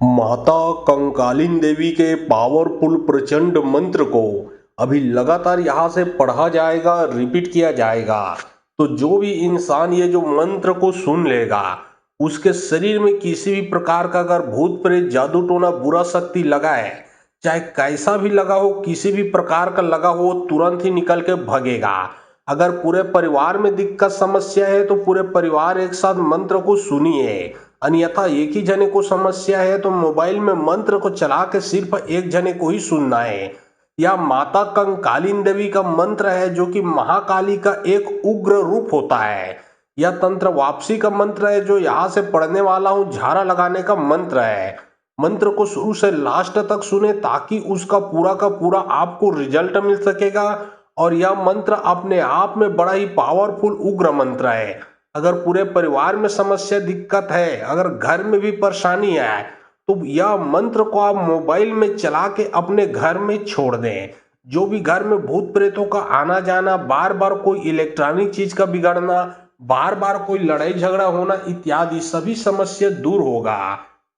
माता कंकालिनी देवी के पावरफुल प्रचंड मंत्र को अभी लगातार यहाँ से पढ़ा जाएगा, रिपीट किया जाएगा। तो जो भी इंसान ये जो मंत्र को सुन लेगा, उसके शरीर में किसी भी प्रकार का अगर भूत प्रेत जादू टोना बुरा शक्ति लगा है, चाहे कैसा भी लगा हो, किसी भी प्रकार का लगा हो, तुरंत ही निकल के भगेगा। अगर पूरे परिवार में दिक्कत समस्या है तो पूरे परिवार एक साथ मंत्र को सुनिए। अन्यथा एक ही जने को समस्या है तो मोबाइल में मंत्र को चला के सिर्फ एक जने को ही सुनना है। यह माता कंकालिनी देवी का मंत्र है, जो कि महाकाली का एक उग्र रूप होता है। यह तंत्र वापसी का मंत्र है, जो यहाँ से पढ़ने वाला हूँ झाड़ा लगाने का मंत्र है। मंत्र को शुरू से लास्ट तक सुने ताकि उसका पूरा का पूरा आपको रिजल्ट मिल सकेगा। और यह मंत्र अपने आप में बड़ा ही पावरफुल उग्र मंत्र है। अगर पूरे परिवार में समस्या दिक्कत है, अगर घर में भी परेशानी है, तो यह मंत्र को आप मोबाइल में चला के अपने घर में छोड़ दें। जो भी घर में भूत प्रेतों का आना जाना, बार बार कोई इलेक्ट्रॉनिक चीज का बिगड़ना, बार बार कोई लड़ाई झगड़ा होना इत्यादि सभी समस्या दूर होगा।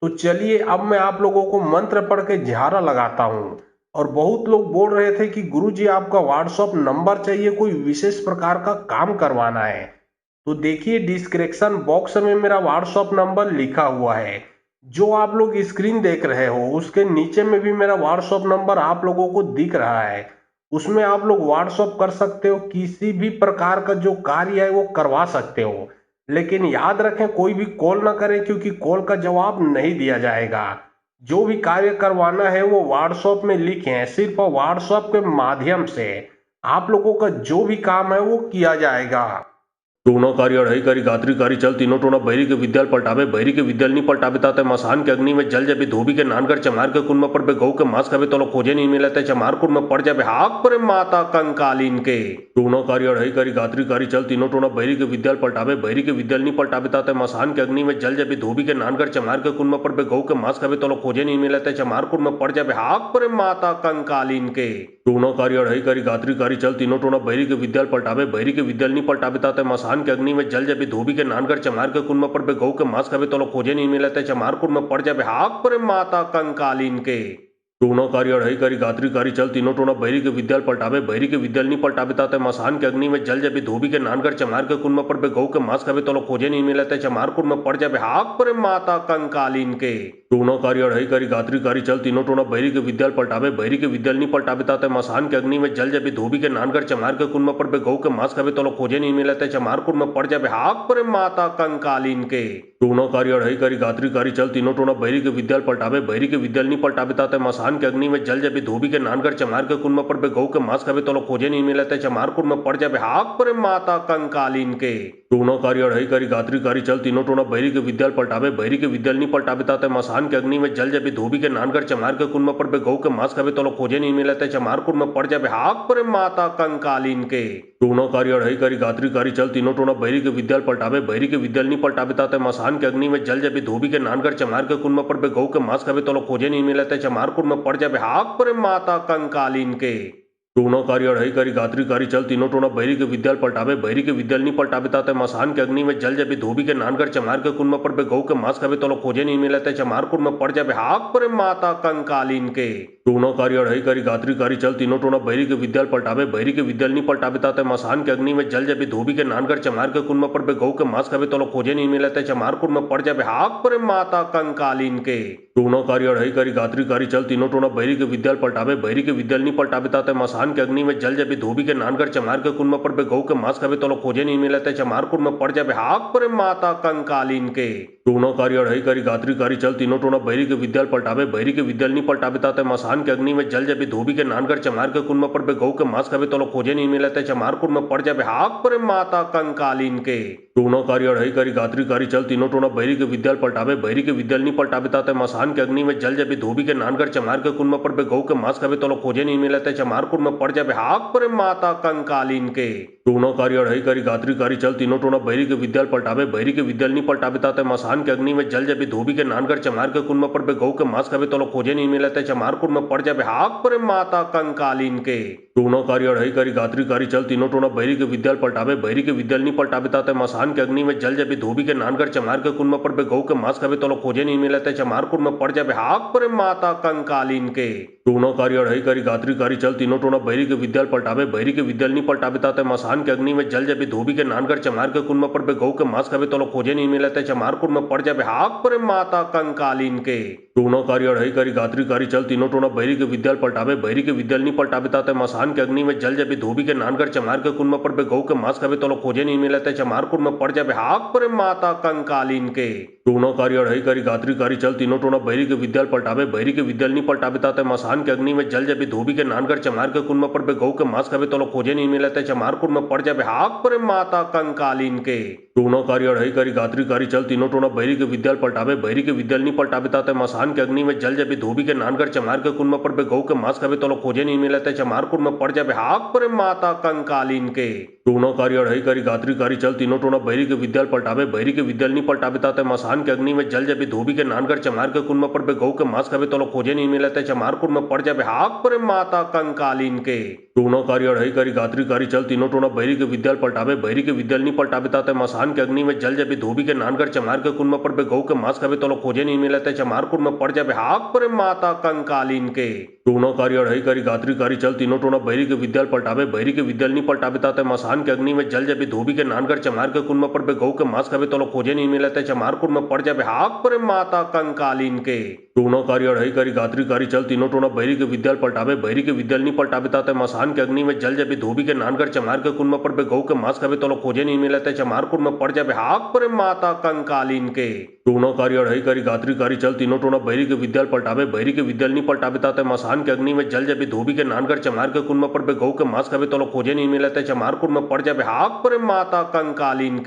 तो चलिए अब मैं आप लोगों को मंत्र पढ़ के झाड़ा लगाता हूँ। और बहुत लोग बोल रहे थे कि गुरुजी आपका व्हाट्सएप नंबर चाहिए, कोई विशेष प्रकार का काम करवाना है। तो देखिए डिस्क्रिप्शन बॉक्स में मेरा व्हाट्सएप नंबर लिखा हुआ है। जो आप लोग स्क्रीन देख रहे हो उसके नीचे में भी मेरा व्हाट्सएप नंबर आप लोगों को दिख रहा है। उसमें आप लोग व्हाट्सएप कर सकते हो, किसी भी प्रकार का जो कार्य है वो करवा सकते हो। लेकिन याद रखें कोई भी कॉल ना करें, क्योंकि कॉल का जवाब नहीं दिया जाएगा। जो भी कार्य करवाना है वो व्हाट्सएप में लिखें, सिर्फ व्हाट्सएप के माध्यम से आप लोगों का जो भी काम है वो किया जाएगा। टोनाकारी अढ़ईकारी गात्रिकारी चल तीनों टोना बहरी के विद्याल पलटावे बहरी के विद्यालनी पलटावे ताते मसान के अग्नि में जल जबे धोबी के नानकर चमार के कुन में पड़ पे गौ के मांस खावे तो खोजे नहीं मिलते चमार कुन में पड़ जाबे हाक पर माता कंकालीन के टोनाकारी अढ़ईकारी गात्रिकारी चल तीनों टोना बहरी के विद्याल पलटावे बहरी के विद्यालनी पलटावे ताते मसान के अग्नि में जल जबे धोबी के नानकर चमार के कुन में पड़ पे गौ के मांस खावे तो खोजे नहीं मिलते चमार कुन में पड़ जाबे हाक पर माता कंकालीन के टोनाकारी अढ़ईकारी गात्रिकारी चल तीनों टोना बहरी के विद्याल पलटावे बहरी के विद्यालनी पलटावे ताते मसान के अग्नि में जल जबे धोबी के नानकर चमार के कुन में पड़ पे गौ के मांस खावे तो खोजे नहीं मिलते चमार कुन में पड़ जाबे हाक पर माता कंकालीन के टोनाकारी अढ़ईकारी गात्रिकारी चल तीनों टोना बहरी के विद्याल पलटावे बहरी के विद्यालनी पलटावे ताते मसान के अग्नि में जल जबे धोबी के नानकर चमार के कुन में पड़ पे गौ के मांस खावे तो खोजे नहीं मिलते चमार कुन में पड़ जाबे हाक पर माता कंकालीन के टोनाकारी अढ़ईकारी गात्रिकारी चल तीनों टोना बहरी के विद्याल पलटावे बहरी के विद्यालनी पलटावे ताते मसान के अग्नि में जल जबे धोबी के नानकर चमार के कुन में पड़ पे गौ के मांस खावे तो खोजे नहीं मिलते चमार कुन में पड़ जाबे हाक पर माता कंकालीन के टोनाकारी अढ़ईकारी गात्रिकारी चल तीनों टोना बहरी के विद्याल पलटावे बहरी के विद्यालनी पलटावे ताते मसान के अग्नि में जल जबे धोबी के नानकर चमार के कुन में पड़ पे गौ के मांस खावे तो खोजे नहीं मिलते चमार कुन में पड़ जाबे हाक पर माता कंकालीन के टोनाकारी अढ़ईकारी गात्रिकारी चल तीनों टोना बहरी के विद्याल पलटावे बहरी के विद्यालनी पलटावे ताते मसान के अग्नि में जल जबे धोबी के नानकर चमार के कुन में पड़ पे गौ के मांस खावे तो खोजे नहीं मिलते चमार कुन में पड़ जाबे हाक पर माता कंकालीन के टोनाकारी अढ़ईकारी गात्रिकारी चल तीनों टोना बहरी के विद्याल पलटावे बहरी के विद्यालनी पलटावे ताते मसान के अग्नि में जल जबे धोबी के नानकर चमार के कुन में पड़ पे गौ के मांस खावे तो खोजे नहीं मिलते चमार कुन में पड़ जाबे हाक पर माता कंकालीन के टोनाकारी अढ़ईकारी गात्रिकारी चल तीनों टोना बहरी के विद्याल पलटावे बहरी के विद्यालनी पलटावे ताते मसान के अग्नि में जल जबे धोबी के नानकर चमार के कुन में पड़ पे गौ के मांस खावे तो खोजे नहीं मिलते चमार कुन में पड़ जाबे हाक पर माता कंकालीन के टोनाकारी अढ़ईकारी गात्रिकारी चल तीनों टोना बहरी के विद्याल पलटावे बहरी के विद्यालनी पलटावे ताते मसान के अग्नि में जल जबे धोबी के नानकर चमार के कुन में पड़ पे गौ के मांस खावे तो खोजे नहीं मिलते चमार कुन में पड़ जाबे हाक पर माता कंकालीन के टोनाकारी अढ़ईकारी गात्रिकारी चल तीनों टोना बहरी के विद्याल पलटावे बहरी के विद्यालनी पलटावे ताते मसान के अग्नि में जल जबे धोबी के नानकर चमार के कुन में पड़ पे गौ के मांस खावे तो खोजे नहीं मिलते चमार कुन में पड़ जाबे हाक पर माता कंकालीन के टोनाकारी अढ़ईकारी गात्रिकारी चल तीनों टोना बहरी के विद्याल पलटावे बहरी के विद्यालनी पलटावे ताते मसान के अग्नि में जल जबे धोबी के नानकर चमार के कुन में पड़ पे गौ के मांस खावे तो खोजे नहीं मिलते चमार कुन में पड़ जाबे हाक पर माता कंकालीन के टोनाकारी अढ़ईकारी गात्रिकारी चल तीनों टोना बहरी के विद्याल पलटावे बहरी के विद्यालनी पलटावे ताते मसान के अग्नि में जल जबे धोबी के नानकर चमार के कुन में पड़ पे गौ के मांस खावे तो खोजे नहीं मिलते चमार कुन में में पड़ जाबे हाक परे माता कंकालीन के टूना कारी अढ़ई कारी गात्री कारी चल तीनों टोना बहरी के विद्याल पलटावे बहरी के विद्याल नहीं पलटावे ताते मसान के अग्नि में जल जबी धोबी के नानगर चमार के कुन में पड़ पे गौ के मांस खावे तो खोजे नहीं मिलते चमार कुन में पड़ जाबे हाक परे माता कंकालीन के टूना कारी अढ़ई कारी गात्री कारी चल तीनों टोना बहरी के विद्याल पलटावे बहरी के विद्याल नहीं पलटावे ताते मसान के अग्नि में जल जबी धोबी के नानगर चमार के कुन में पड़ पे गौ के मांस खावे तो खोजे नहीं मिलते चमार कुन में पड़ जाबे हाक परे माता कंकालीन के टूना कारी अढ़ई कारी गात्री कारी चल तीनों टोना बहरी के विद्याल पलटावे बहरी के विद्याल नहीं पलटावे ताते मसान के अग्नि में जल जबी धोबी के नानगर चमार के कुन में पड़ पे गौ के मांस खावे तो खोजे नहीं मिलते चमार कुन में पड़ जाबे हाक परे माता कंकालीन के टूना कारी अढ़ई कारी गात्री कारी चल तीनों टोना बहरी के विद्याल पलटावे बहरी के विद्याल नहीं पलटावे ताते मसान के अग्नि में जल जबी धोबी के नानगर चमार के कुन में पड़ पे गौ के मांस खावे तो खोजे नहीं मिलते चमार कुन में पड़ जाबे हाक परे माता कंकालीन के टूना कारी अढ़ई कारी गात्री कारी चल तीनों टोना बहरी के विद्याल पलटावे बहरी के विद्याल नहीं पलटावे ताते मसान के अग्नि में जल जबी धोबी के नानगर चमार के कुन में पड़ पे गौ के मांस खावे तो खोजे नहीं मिलते चमार कुन में पड़ जाबे हाक परे माता कंकालीन के टूना कारी अढ़ई कारी गात्री कारी चल तीनों टोना बहरी के विद्याल पलटावे बहरी के विद्याल नहीं पलटावे ताते मसान के अग्नि में जल जबी धोबी के नानगर चमार के कुन में पड़ पे गौ के मांस खावे तो खोजे नहीं मिलते चमार कुन में पड़ जाबे हाक परे माता कंकालीन के टूना कारी अढ़ई कारी गात्री कारी चल तीनों टोना बहरी के विद्याल पलटावे बहरी के विद्याल नहीं पलटावे ताते मसान के अग्नि में जल जबी धोबी के नानगर चमार के कुन में पड़ पे गौ के मांस खावे तो खोजे नहीं मिलते चमार कुन में पड़ जाबे हाक परे माता कंकालीन के टूना कारी अढ़ई कारी गात्री कारी चल तीनों टोना बहरी के विद्याल पलटावे बहरी के विद्याल नहीं पलटावे ताते मसान के अग्नि में जल जबी धोबी के नानगर चमार के कुन में पड़ पे गौ के मांस खावे तो खोजे नहीं मिलते चमार कुन में पड़ जाबे हाक परे माता कंकालीन के टूना कारी अढ़ई कारी गात्री कारी चल तीनों टोना बहरी के विद्याल पलटावे बहरी के विद्याल नहीं पलटावे ताते मसान के अग्नि में जल जबी धोबी के नानगर चमार के कुन में पड़ पे गौ के मांस खावे तो खोजे नहीं मिलते चमार कुन में पड़ जाबे हाक परे माता कंकालीन के टूना कारी अढ़ई कारी गात्री कारी चल तीनों टोना बहरी के विद्याल पलटावे बहरी के विद्याल नहीं पलटावे ताते मसान के अग्नि में जल जबी धोबी के नानगर चमार के कुन में पड़ पे गौ के मांस खावे तो खोजे नहीं मिलते चमार कुन में पड़ जाबे हाक परे माता कंकालीन के टूना कारी अढ़ई कारी गात्री कारी चल तीनों टोना बहरी के विद्याल पलटावे बहरी के विद्याल नहीं पलटावे ताते मसान के अग्नि में जल जबी धोबी के नानगर चमार के कुन में पड़ पे गौ के मांस खावे तो खोजे नहीं मिलते चमार कुन में पड़ जाबे हाक परे माता कंकालीन के टूना कारी अढ़ई कारी गात्री कारी चल तीनों टोना बहरी के विद्याल पलटावे बहरी के विद्याल नहीं पलटावे ताते मसान के अग्नि में जल जबी धोबी के नानगर चमार के कुन में पड़ पे गौ के मांस खावे तो खोजे नहीं मिलते चमार कुन में पड़ जाबे हाक परे माता कंकालीन के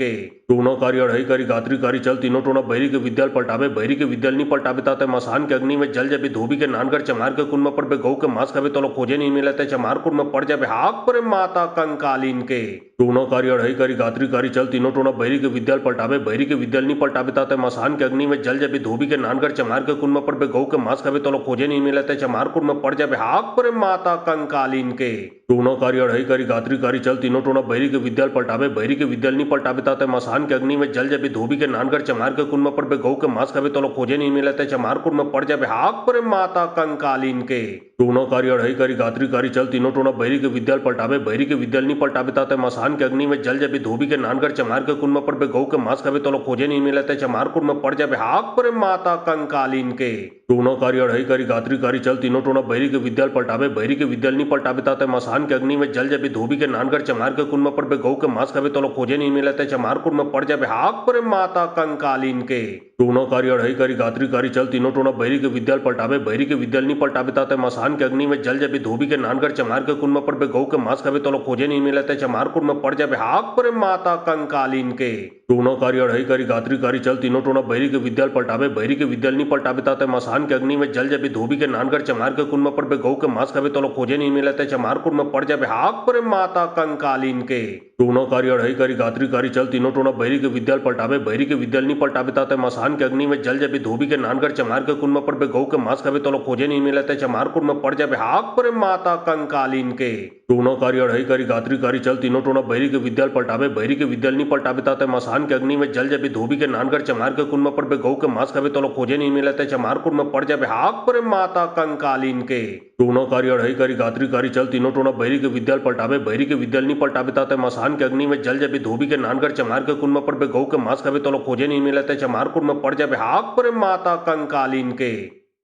टूना कारी अढ़ई कारी गात्री कारी चल तीनों टोना बहरी के विद्याल पलटावे बहरी के विद्याल नहीं पलटावे ताते मसान के अग्नि में जल जबी धोबी के नानगर चमार के कुन में पड़ पे गौ के मांस खावे तो खोजे नहीं मिलते चमार कुन में पड़ जाबे हाक परे माता कंकालीन के टूना कारी अढ़ई कारी गात्री कारी चल तीनों टोना बहरी के विद्याल पलटावे बहरी के विद्याल नहीं पलटावे ताते मसान के अग्नि में जल जबी धोबी के नानगर चमार के कुन में पड़ पे गौ के मांस खावे तो खोजे नहीं मिलते चमार कुन में पड़ जाबे हाक परे माता कंकालीन के टूना कारी अढ़ई कारी गात्री कारी चल तीनों टोना बहरी के विद्याल पलटावे बहरी के विद्याल नहीं पलटावे ताते मसान के अग्नि में जल जबी धोबी के नानगर चमार के कुन में पड़ पे गौ के मांस खावे तो खोजे नहीं मिलते चमार कुन में पड़ जाबे हाक परे माता कंकालीन के टूना कारी अढ़ई कारी गात्री कारी चल तीनों टोना बहरी के विद्याल पलटावे बहरी के विद्याल नहीं पलटावे ताते मसान के अग्नि में जल जबी धोबी के नानगर चमार के कुन में पड़ पे गौ के मांस खावे तो खोजे नहीं मिलते चमार कुन में पड़ जाबे हाक परे माता कंकालीन के टूना कारी अढ़ई कारी गात्री कारी चल तीनों टोना बहरी के विद्याल पलटावे बहरी के विद्याल नहीं पलटावे ताते मसान के अग्नि में जल जबी धोबी के नानगर चमार के कुन में पड़ पे गौ के मांस खावे तो खोजे नहीं मिलते चमार कुन में पड़ जाबे हाक परे माता कंकालीन के टूना कारी अढ़ई कारी गात्री कारी चल तीनों टोना बहरी के विद्याल पलटावे बहरी के विद्याल नहीं पलटावे ताते मसान के अग्नि में जल जबी धोबी के नानगर चमार के कुन में पड़ पे गौ के मांस खावे तो खोजे नहीं मिलते चमार कुन में पड़ जाबे हाक परे माता कंकालीन के टूना कारी अढ़ई कारी गात्री कारी चल तीनों टोना बहरी के विद्याल पलटावे बहरी के विद्याल नहीं पलटावे ताते मसान के अग्नि में जल जबी धोबी के नानगर चमार के कुन में पड़ पे गौ के मांस खावे तो खोजे नहीं मिलते चमार कुन में पड़ जाबे हाक परे माता कंकालीन के टूना कारी अढ़ई कारी गात्री कारी चल तीनों टोना बहरी के विद्याल पलटावे बहरी के विद्याल नहीं पलटावे ताते मसान के अग्नि में जल जबी धोबी के नानगर चमार के कुन में पड़ पे गौ के मांस खावे तो खोजे नहीं मिलते चमार कुन में पड़ जाबे हाक परे माता कंकालीन के टूना कारी अढ़ई कारी गात्री कारी चल तीनों टोना बहरी के विद्याल पलटावे बहरी के विद्याल नहीं पलटावे ताते मसान के अग्नि में जल जबी धोबी के नानगर चमार के कुन में पड़ पे गौ के मांस खावे तो खोजे नहीं मिलते चमार कुन में पड़ जाबे हाक परे माता कंकालीन के टूना कारी अढ़ई कारी गात्री कारी चल तीनों टोना बहरी के विद्याल पलटावे बहरी के विद्याल नहीं पलटावे ताते मसान के अग्नि में जल जबी धोबी के नानगर चमार के कुन में पड़ पे गौ के मांस खावे तो खोजे नहीं मिलते चमार कुन में पड़ जाबे हाक परे माता कंकालीन के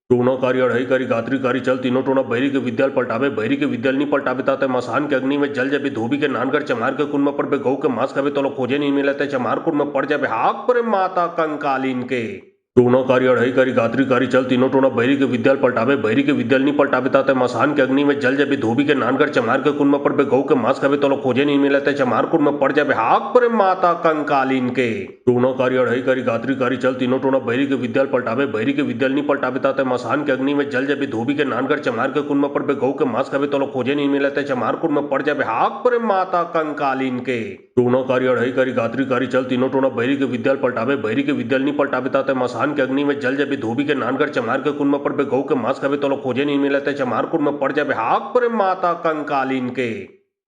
टूना कारी अढ़ई कारी गात्री कारी चल तीनों टोना बहरी के विद्याल पलटावे बहरी के विद्याल नहीं पलटावे ताते मसान के अग्नि में जल जबी धोबी के नानगर चमार के कुन में पड़ पे गौ के मांस खावे तो खोजे नहीं मिलते चमार कुन में पड़ जाबे हाक परे माता कंकालीन के टूना कारी अढ़ई कारी गात्री कारी चल तीनों टोना बैरी के विद्याल पलटावे बैरी के विद्याल नहीं पलटावे ताते मसान के अग्नि में जल जबी धोबी के नानगर चमार के कुन में पड़ पे गौ के मांस खावे तो खोजे नहीं मिलते चमार कुन में पड़ जाबे हाक पर माता कंकालीन के टूना कारी अढ़ई कारी गात्री कारी चल तीनों टोना बैरी के विद्याल पलटावे बैरी के विद्याल नहीं पलटावे ताते मसान के अग्नि में जल जबी धोबी के नानगर चमार के कुन में पड़ पे गौ के मांस खावे तो खोजे नहीं मिलते चमार कुन में पड़ जाबे हाक पर माता कंकालीन के टूना कारी अढ़ई कारी गात्री कारी चल तीनों टोना बैरी के विद्याल पलटावे बैरी के विद्याल नहीं पलटावे ताते मसान के अग्नि में जल जबी धोबी के नानगर चमार के कुन में पड़ पे गौ के मांस खावे तो खोजे नहीं मिलते चमार कुन में पड़ जाबे हाक पर माता कंकालीन के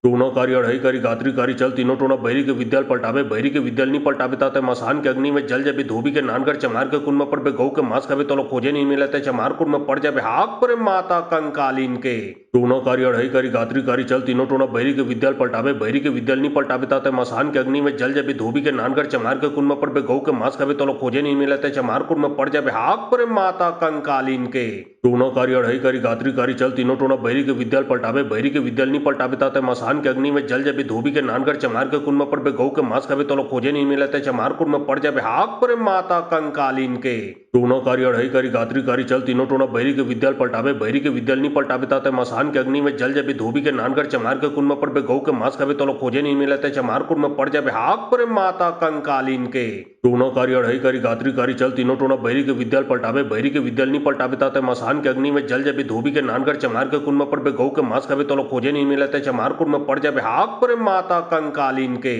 टूना कारी अढ़ई कारी गात्री कारी चल तीनों टोना बैरी के विद्याल पलटावे बैरी के विद्याल नहीं पलटावे ताते मसान के अग्नि में जल जबी धोबी के नानगर चमार के कुन में पड़ पे गौ के मांस खावे तो खोजे नहीं मिलते चमार कुन में पड़ जाबे हाक पर माता कंकालीन के टूना कारी अढ़ई कारी गात्री कारी चल तीनों टोना बैरी के विद्याल पलटावे बैरी के विद्याल नहीं पलटावे ताते मसान के अग्नि में जल जबी धोबी के नानगर चमार के कुन में पड़ पे गौ के मांस खावे तो खोजे नहीं मिलते चमार कुन में पड़ जाबे हाक पर माता कंकालीन के टूना कारी अढ़ई कारी गात्री कारी चल तीनों टोना बैरी के विद्याल पलटावे बैरी के विद्याल नहीं पलटावे ताते मसान के अग्नि में जल जबी धोबी के नानगर चमार के कुन में पड़ पे गौ के मांस खावे तो खोजे नहीं मिलते चमार कुन में पड़ जाबे हाक पर माता कंकालीन के टूना कारी अढ़ई कारी गात्री कारी चल तीनों टोना बैरी के विद्याल पलटावे बैरी के विद्याल नहीं पलटावे ताते मसान के अग्नि में जल जबी धोबी के नानगर चमार के कुन में पड़ पे गौ के मांस खावे तो खोजे नहीं मिलते चमार कुन में पड़ जाबे हाक पर माता कंकालीन के टूना कारी अढ़ई कारी गात्री कारी चल तीनों टोना बैरी के विद्याल पलटावे बैरी के विद्याल नहीं पलटावे ताते मसान के अग्नि में जल जबी धोबी के नानगर चमार के कुन में पड़ पे गौ के मांस खावे तो खोजे नहीं मिलते चमार कुन में पड़ जाबे हाक पर माता कंकालीन के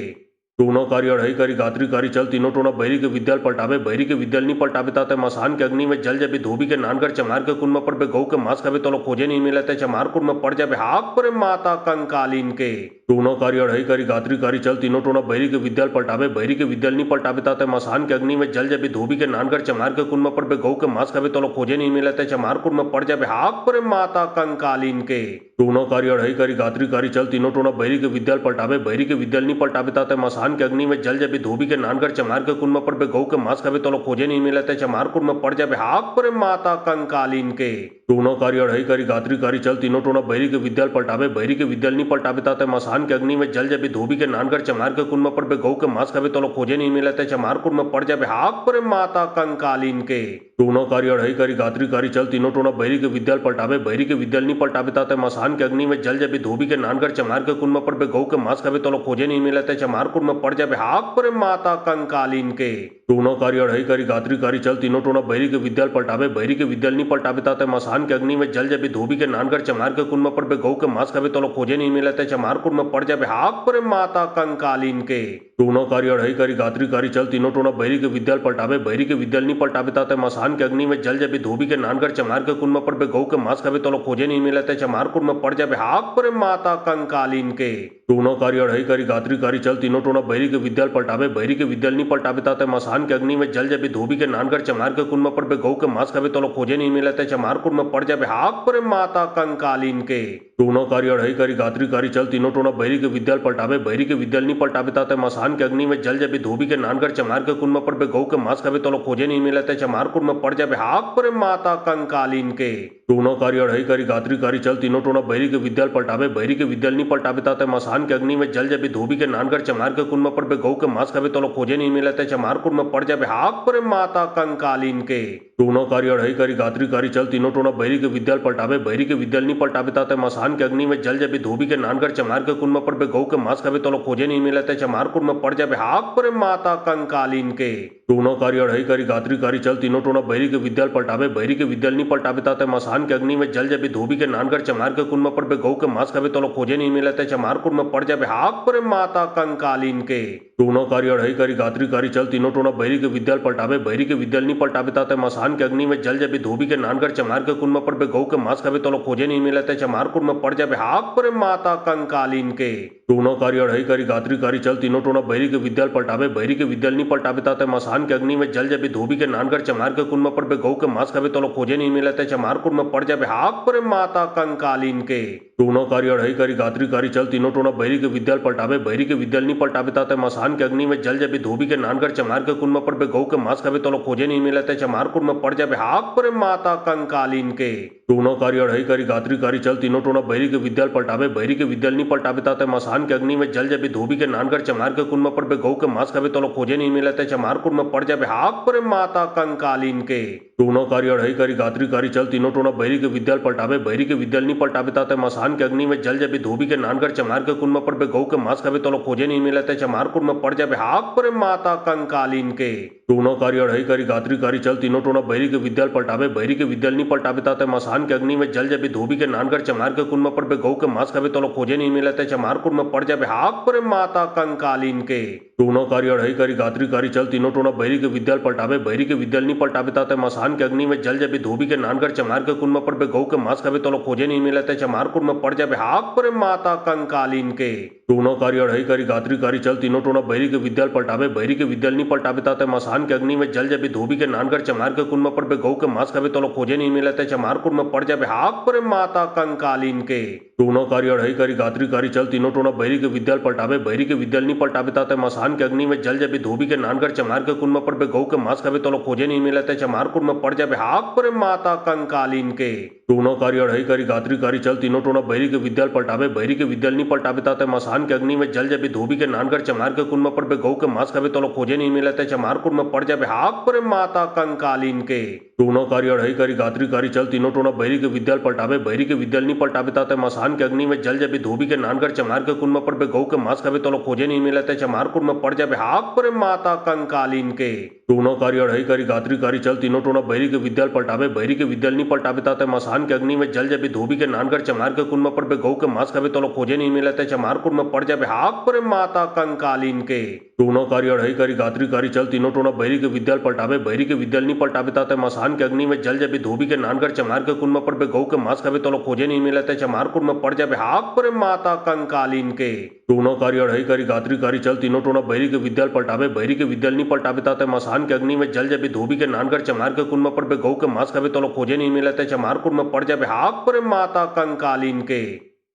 टूना कारी अढ़ई कारी गात्री कारी चल तीनों टोना बैरी के विद्याल पलटावे बैरी के विद्याल नहीं पलटावे ताते मसान के अग्नि में जल जबी धोबी के नानगर चमार के कुन में पड़ पे गौ के मांस खावे तो खोजे नहीं मिलते चमार कुन में पड़ जाबे हाक पर माता कंकालीन के टूना कारी अढ़ई कारी गात्री कारी चल तीनों टोना बैरी के विद्याल पलटावे बैरी के विद्याल नहीं पलटावे ताते मसान के अग्नि में जल जबी धोबी के नानगर चमार के कुन में पड़ पे गौ के मांस खावे तो खोजे नहीं मिलते चमार कुन में पड़ जाबे हाक पर माता कंकालीन के टूना कारी अढ़ई कारी गात्री कारी चल तीनों टोना बैरी के विद्याल पलटावे बैरी के विद्याल नहीं पलटावे ताते मसान के अग्नि में जल जबी धोबी के नानगर चमार के कुन में पड़ पे गौ के मांस खावे तो खोजे नहीं मिलते चमार कुन में पड़ जाबे हाक पर माता कंकालीन के टूना कारी अढ़ई कारी गात्री कारी चल तीनों टोना बैरी के विद्याल पलटावे बैरी के विद्याल नहीं पलटावे ताते मसान के अग्नि में जल जबी धोबी के नानगर चमार के कुन में पड़ पे गौ के मांस खावे तो खोजे नहीं मिलते चमार कुन में पड़ जाबे हाक पर माता कंकालीन के टूना कारी अढ़ई कारी गात्री कारी चल तीनों टोना बैरी के विद्याल पलटावे बैरी के विद्याल नहीं पलटावे ताते मसान के अग्नि में जल जबी धोबी के नानगर चमार के कुन में पड़ पे गौ के मांस खावे तो खोजे नहीं मिलते चमार कुन में पड़ जाबे हाक पर माता कंकालीन के टूना कारी अढ़ई कारी गात्री कारी चल तीनों टोना बैरी के विद्याल पलटावे बैरी के विद्याल नहीं पलटावे ताते मसान के अग्नि में जल जबी धोबी के नानगर चमार के कुन में पड़ पे गौ के मांस खावे तो खोजे नहीं मिलते चमार कुन में पड़ जाबे हाक पर माता कंकालीन के टूना कारी अढ़ई कारी गात्री कारी चल तीनों टोना बैरी के विद्याल पलटावे बैरी के विद्याल नहीं पलटावे ताते मसान के अग्नि में जल जबी धोबी के नानगर चमार के कुन में पड़ पे गौ के मांस खावे तो खोजे नहीं मिलते चमार कुन में पड़ जाबे हाक पर माता कंकालीन के टूना कारी अढ़ई कारी गात्री कारी चल तीनों टोना बैरी के विद्याल पलटावे बैरी के विद्याल नहीं पलटावे ताते मसान के अग्नि में जल जबी धोबी के नानगर चमार के कुन में पड़ पे गौ के मांस खावे तो खोजे नहीं मिलते चमार कुन में पड़ जाबे हाक पर माता कंकालीन के टूना कारी अढ़ई कारी गात्री कारी चल तीनों टोना बैरी के विद्याल पलटावे बैरी के विद्याल नहीं पलटावे ताते मसान के अग्नि में जल जबी धोबी के नानगर चमार के कुन में पड़ पे गौ के मांस खावे तो खोजे नहीं मिलते चमार कुन में पड़ जाबे हाक पर माता कंकालीन के टूना कारी अढ़ई कारी गात्री कारी चल तीनों टोना बैरी के विद्याल पलटावे बैरी के विद्याल नहीं पलटावे ताते मसान के अग्नि में जल जबी धोबी के नानगर चमार के कुन में पड़ पे गौ के मांस खावे तो खोजे नहीं मिलते चमार कुन में पड़ जाबे हाक पर माता कंकालीन के टूना कारी अढ़ई कारी गात्री कारी चल तीनों टोना बैरी के विद्याल पलटावे बैरी के विद्याल नहीं पलटावे ताते मसान के अग्नि में जल जबी धोबी के नानगर चमार के कुन में पड़ पे गौ के मांस खावे तो खोजे नहीं मिलते चमार कुन में पड़ जाबे हाक पर माता कंकालीन के टूना कारी अढ़ई कारी गात्री कारी चल तीनों टोना बैरी के विद्याल पलटावे बैरी के विद्याल नहीं पलटावे ताते मसान के अग्नि में जल जबी धोबी के नानगर चमार के कुन में पड़ पे गौ के मांस खावे तो खोजे नहीं मिलते चमार कुन में पड़ जाबे हाक पर माता कंकालीन के टूना कारी अढ़ई कारी गात्री कारी चल तीनों टोना बैरी के विद्याल पलटावे बैरी के विद्याल नहीं पलटावे ताते मसान के अग्नि में जल जबी धोबी के नानगर चमार के कुन में पड़ पे गौ के मांस खावे तो खोजे नहीं मिलते चमार कुन में पड़ जाबे हाक पर माता कंकालीन के टूना कारी अढ़ई कारी गात्री कारी चल तीनों टोना बैरी के विद्याल पलटावे बैरी के विद्याल नहीं पलटावे ताते मसान के अग्नि में जल जबी धोबी के नानगर चमार के कुन में पड़ पे गौ के मांस खावे तो खोजे नहीं मिलते चमार कुन में पड़ जाबे हाक पर माता कंकालीन के टूना कारी अढ़ई कारी गात्री कारी चल तीनों टोना बैरी के विद्याल पलटावे बैरी के विद्याल नहीं पलटावे ताते मसान के अग्नि में जल जबी धोबी के नानगर चमार के कुन में पड़ पे गौ के मांस खावे तो खोजे नहीं मिलते चमार कुन में पड़ जाबे हाक पर माता कंकालीन के टूना कारी अढ़ई कारी गात्री कारी चल तीनों टोना बैरी के विद्याल पलटावे बैरी के विद्याल नहीं पलटावे ताते मसान के अग्नि में जल जबी धोबी के नानगर चमार के कुन में पड़ पे गौ के मांस खावे तो खोजे नहीं मिलते चमार कुन में में पड़ जाबे हाक परे माता कंकालीन के टोना कारी अढ़ई कारी गात्री कारी चल तीनों टोना बैरी के विद्याल पलटावे बैरी के विद्याल नहीं पलटावे ताते मसान के अग्नि में जल जाबे धोबी के नानगर चमार के कुन में पड़ बे गौ के मांस खावे तो खोजे नहीं मिलते चमार कुन में पड़ जाबे हाक परे माता कंकालीन के टोना कारी अढ़ई कारी गात्री कारी चल तीनों टोना बैरी के विद्याल पलटावे बैरी के विद्याल नहीं पलटावे ताते मसान के अग्नि में जल जाबे धोबी के नानगर चमार के कुन में पड़ बे गौ के मांस खावे तो खोजे नहीं मिलते चमार कुन में पड़ जाबे हाक परे माता कंकालीन के टोना कारी अढ़ई कारी गात्री कारी चल तीनों टोना बैरी के विद्याल पलटावे बैरी के विद्याल नहीं पलटावे ताते मसान के अग्नि में जल जाबे धोबी के नानगर चमार के कुन में पड़ बे गौ के मांस खावे तो खोजे नहीं मिलते चमार कुन में पड़ जाबे हाक परे माता कंकालीन के टोना कारी अढ़ई कारी गात्री कारी चल तीनों टोना बैरी के विद्याल पलटावे बैरी के विद्याल नहीं पलटावे ताते मसान के अग्नि में जल जाबे धोबी के नानगर चमार के कुन में पड़ बे गौ के मांस खावे तो खोजे नहीं मिलते चमार कुन में पड़ जाबे हाक परे माता कंकालीन के टोना कारी अढ़ई कारी गात्री कारी चल तीनों टोना बैरी के विद्याल पलटावे बैरी के विद्याल नहीं पलटावे ताते मसान के अग्नि में जल जाबे धोबी के नानगर चमार के कुन में पड़ बे गौ के मांस खावे तो खोजे नहीं मिलते चमार कुन में पड़ जाबे हाक परे माता कंकालीन के टोना कारी अढ़ई कारी गात्री कारी चल तीनों टोना बैरी के विद्याल पलटावे बैरी के विद्याल नहीं पलटावे ताते मसान के अग्नि में जल जाबे धोबी के नानगर चमार के कुन में पड़ बे गौ के मांस खावे तो खोजे नहीं मिलते चमार कुन में पड़ जाबे हाक परे माता कंकालीन के टोना कारी अढ़ई कारी गात्री कारी चल तीनों टोना बैरी के विद्याल पलटावे बैरी के विद्याल नहीं पलटावे ताते मसान के अग्नि में जल जाबे धोबी के नानगर चमार के कुन में पड़ बे गौ के मांस खावे तो खोजे नहीं मिलते चमार कुन में पड़ जाबे हाक परे माता कंकालीन के टोना कारी अढ़ई कारी गात्री कारी चल तीनों टोना बैरी के विद्याल पलटावे बैरी के विद्याल नहीं पलटावे ताते मसान के अग्नि में जल जाबे धोबी के नानगर चमार के कुन में पड़ बे गौ के मांस खावे तो खोजे नहीं मिलते चमार कुन में पड़ जाबे हाक परे माता कंकालीन के टोना कारी अढ़ई कारी गात्री कारी चल तीनों टोना बैरी के विद्याल पलटावे बैरी के विद्याल नहीं पलटावे ताते मसान के अग्नि में जल जाबे धोबी के नानगर चमार के कुन में पड़ बे गौ के मांस खावे तो खोजे नहीं मिलते चमार कुन में पड़ जाबे हाक परे माता कंकालीन के टोना कारी अढ़ई कारी गात्री कारी चल तीनों टोना बैरी के विद्याल पलटावे बैरी के विद्याल नहीं पलटावे ताते मसान के अग्नि में जल जाबे धोबी के नानगर चमार के कुन में पड़ बे गौ के मांस खावे तो खोजे नहीं मिलते चमार कुन में पड़ जाबे हाक परे माता कंकालीन के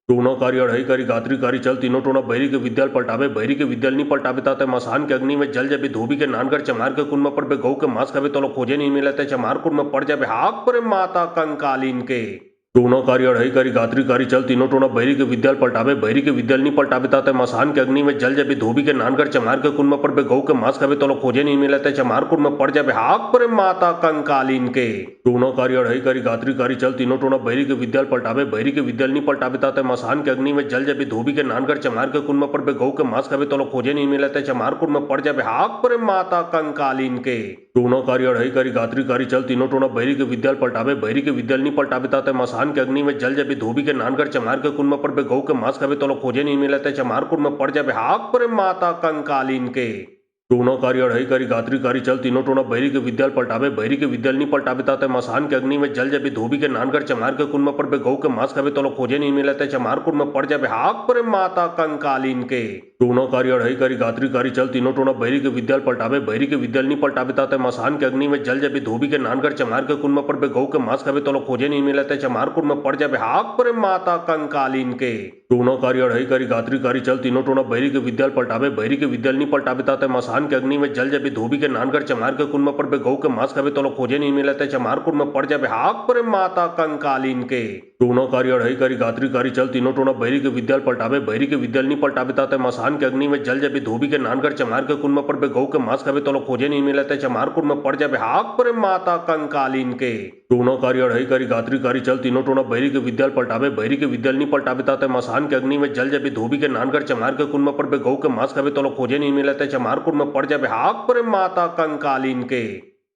टोना कारी अढ़ई कारी गात्री कारी चल तीनों टोना बैरी के विद्याल पलटावे बैरी के विद्याल नहीं पलटावे ताते मसान के अग्नि में जल जाबे धोबी के नानगर चमार के कुन में पड़ बे गौ के मांस खावे तो खोजे नहीं मिलते चमार कुन में पड़ जाबे हाक परे माता कंकालीन के टोना कारी अढ़ई कारी गात्री कारी चल तीनों टोना बैरी के विद्याल पलटावे बैरी के विद्याल नहीं पलटावे ताते मसान के अग्नि में जल जाबे धोबी के नानगर चमार के कुन में पड़ बे गौ के मांस खावे तो खोजे नहीं मिलते चमार कुन में पड़ जाबे हाक परे माता कंकालीन के टोना कारी अढ़ई कारी गात्री कारी चल तीनों टोना बैरी के विद्याल पलटावे बैरी के विद्याल नहीं पलटावे ताते मसान के अग्नि में जल जाबे धोबी के नानगर चमार के कुन में पड़ बे गौ के मांस खावे तो खोजे नहीं मिलते चमार कुन में पड़ जाबे हाक परे माता कंकालीन के टोना कारी अढ़ई कारी गात्री कारी चल तीनों टोना बैरी के विद्याल पलटावे बैरी के विद्याल नहीं पलटावे ताते मसान के अग्नि में जल जाबे धोबी के नानगर चमार के कुन में पड़ बे गौ के मांस खावे तो खोजे नहीं मिलते चमार कुन में पड़ जाबे हाक परे माता कंकालीन के टोना कारी अढ़ई कारी गात्री कारी चल तीनों टोना बैरी के विद्याल पलटावे बैरी के विद्याल नहीं पलटावे ताते मसान के अग्नि में जल जाबे धोबी के नानगर चमार के कुन में पड़ बे गौ के मांस खावे तो खोजे नहीं मिलते चमार कुन में पड़ जाबे हाक परे माता कंकालीन के टोना कारी अढ़ई कारी गात्री कारी चल तीनों टोना बैरी के विद्याल पलटावे बैरी के विद्याल नहीं पलटावे ताते मसान के अग्नि में जल जाबे धोबी के नानगर चमार के कुन में पड़ बे गौ के मांस खावे तो खोजे नहीं मिलते चमार कुन में पड़ जाबे हाक परे माता कंकालीन के टोना कारी अढ़ई कारी गात्री कारी चल तीनों टोना बैरी के विद्याल पलटावे बैरी के विद्याल नहीं पलटावे ताते मसान के अग्नि में जल जाबे धोबी के नानगर चमार के कुन में पड़ बे गौ के मांस खावे तो खोजे नहीं मिलते चमार कुन में पड़ जाबे हाक परे माता कंकालीन के टोना कारी अढ़ई कारी गात्री कारी चल तीनों टोना बैरी के विद्याल पलटावे बैरी के विद्याल नहीं पलटावे ताते मसान के अग्नि में जल जाबे धोबी के नानगर चमार के कुन में पड़ बे गौ के मांस खावे तो खोजे नहीं मिलते चमार कुन में पड़ जाबे हाक परे माता कंकालीन के टोना कारी अढ़ई कारी गात्री कारी चल तीनों टोना बैरी के विद्याल पलटावे बैरी के विद्याल नहीं पलटावे ताते मसान के अग्नि में जल जाबे धोबी के नानगर चमार के कुन में पड़ बे गौ के मांस खावे तो खोजे नहीं मिलते चमार कुन में पड़ जाबे हाक परे माता कंकालीन के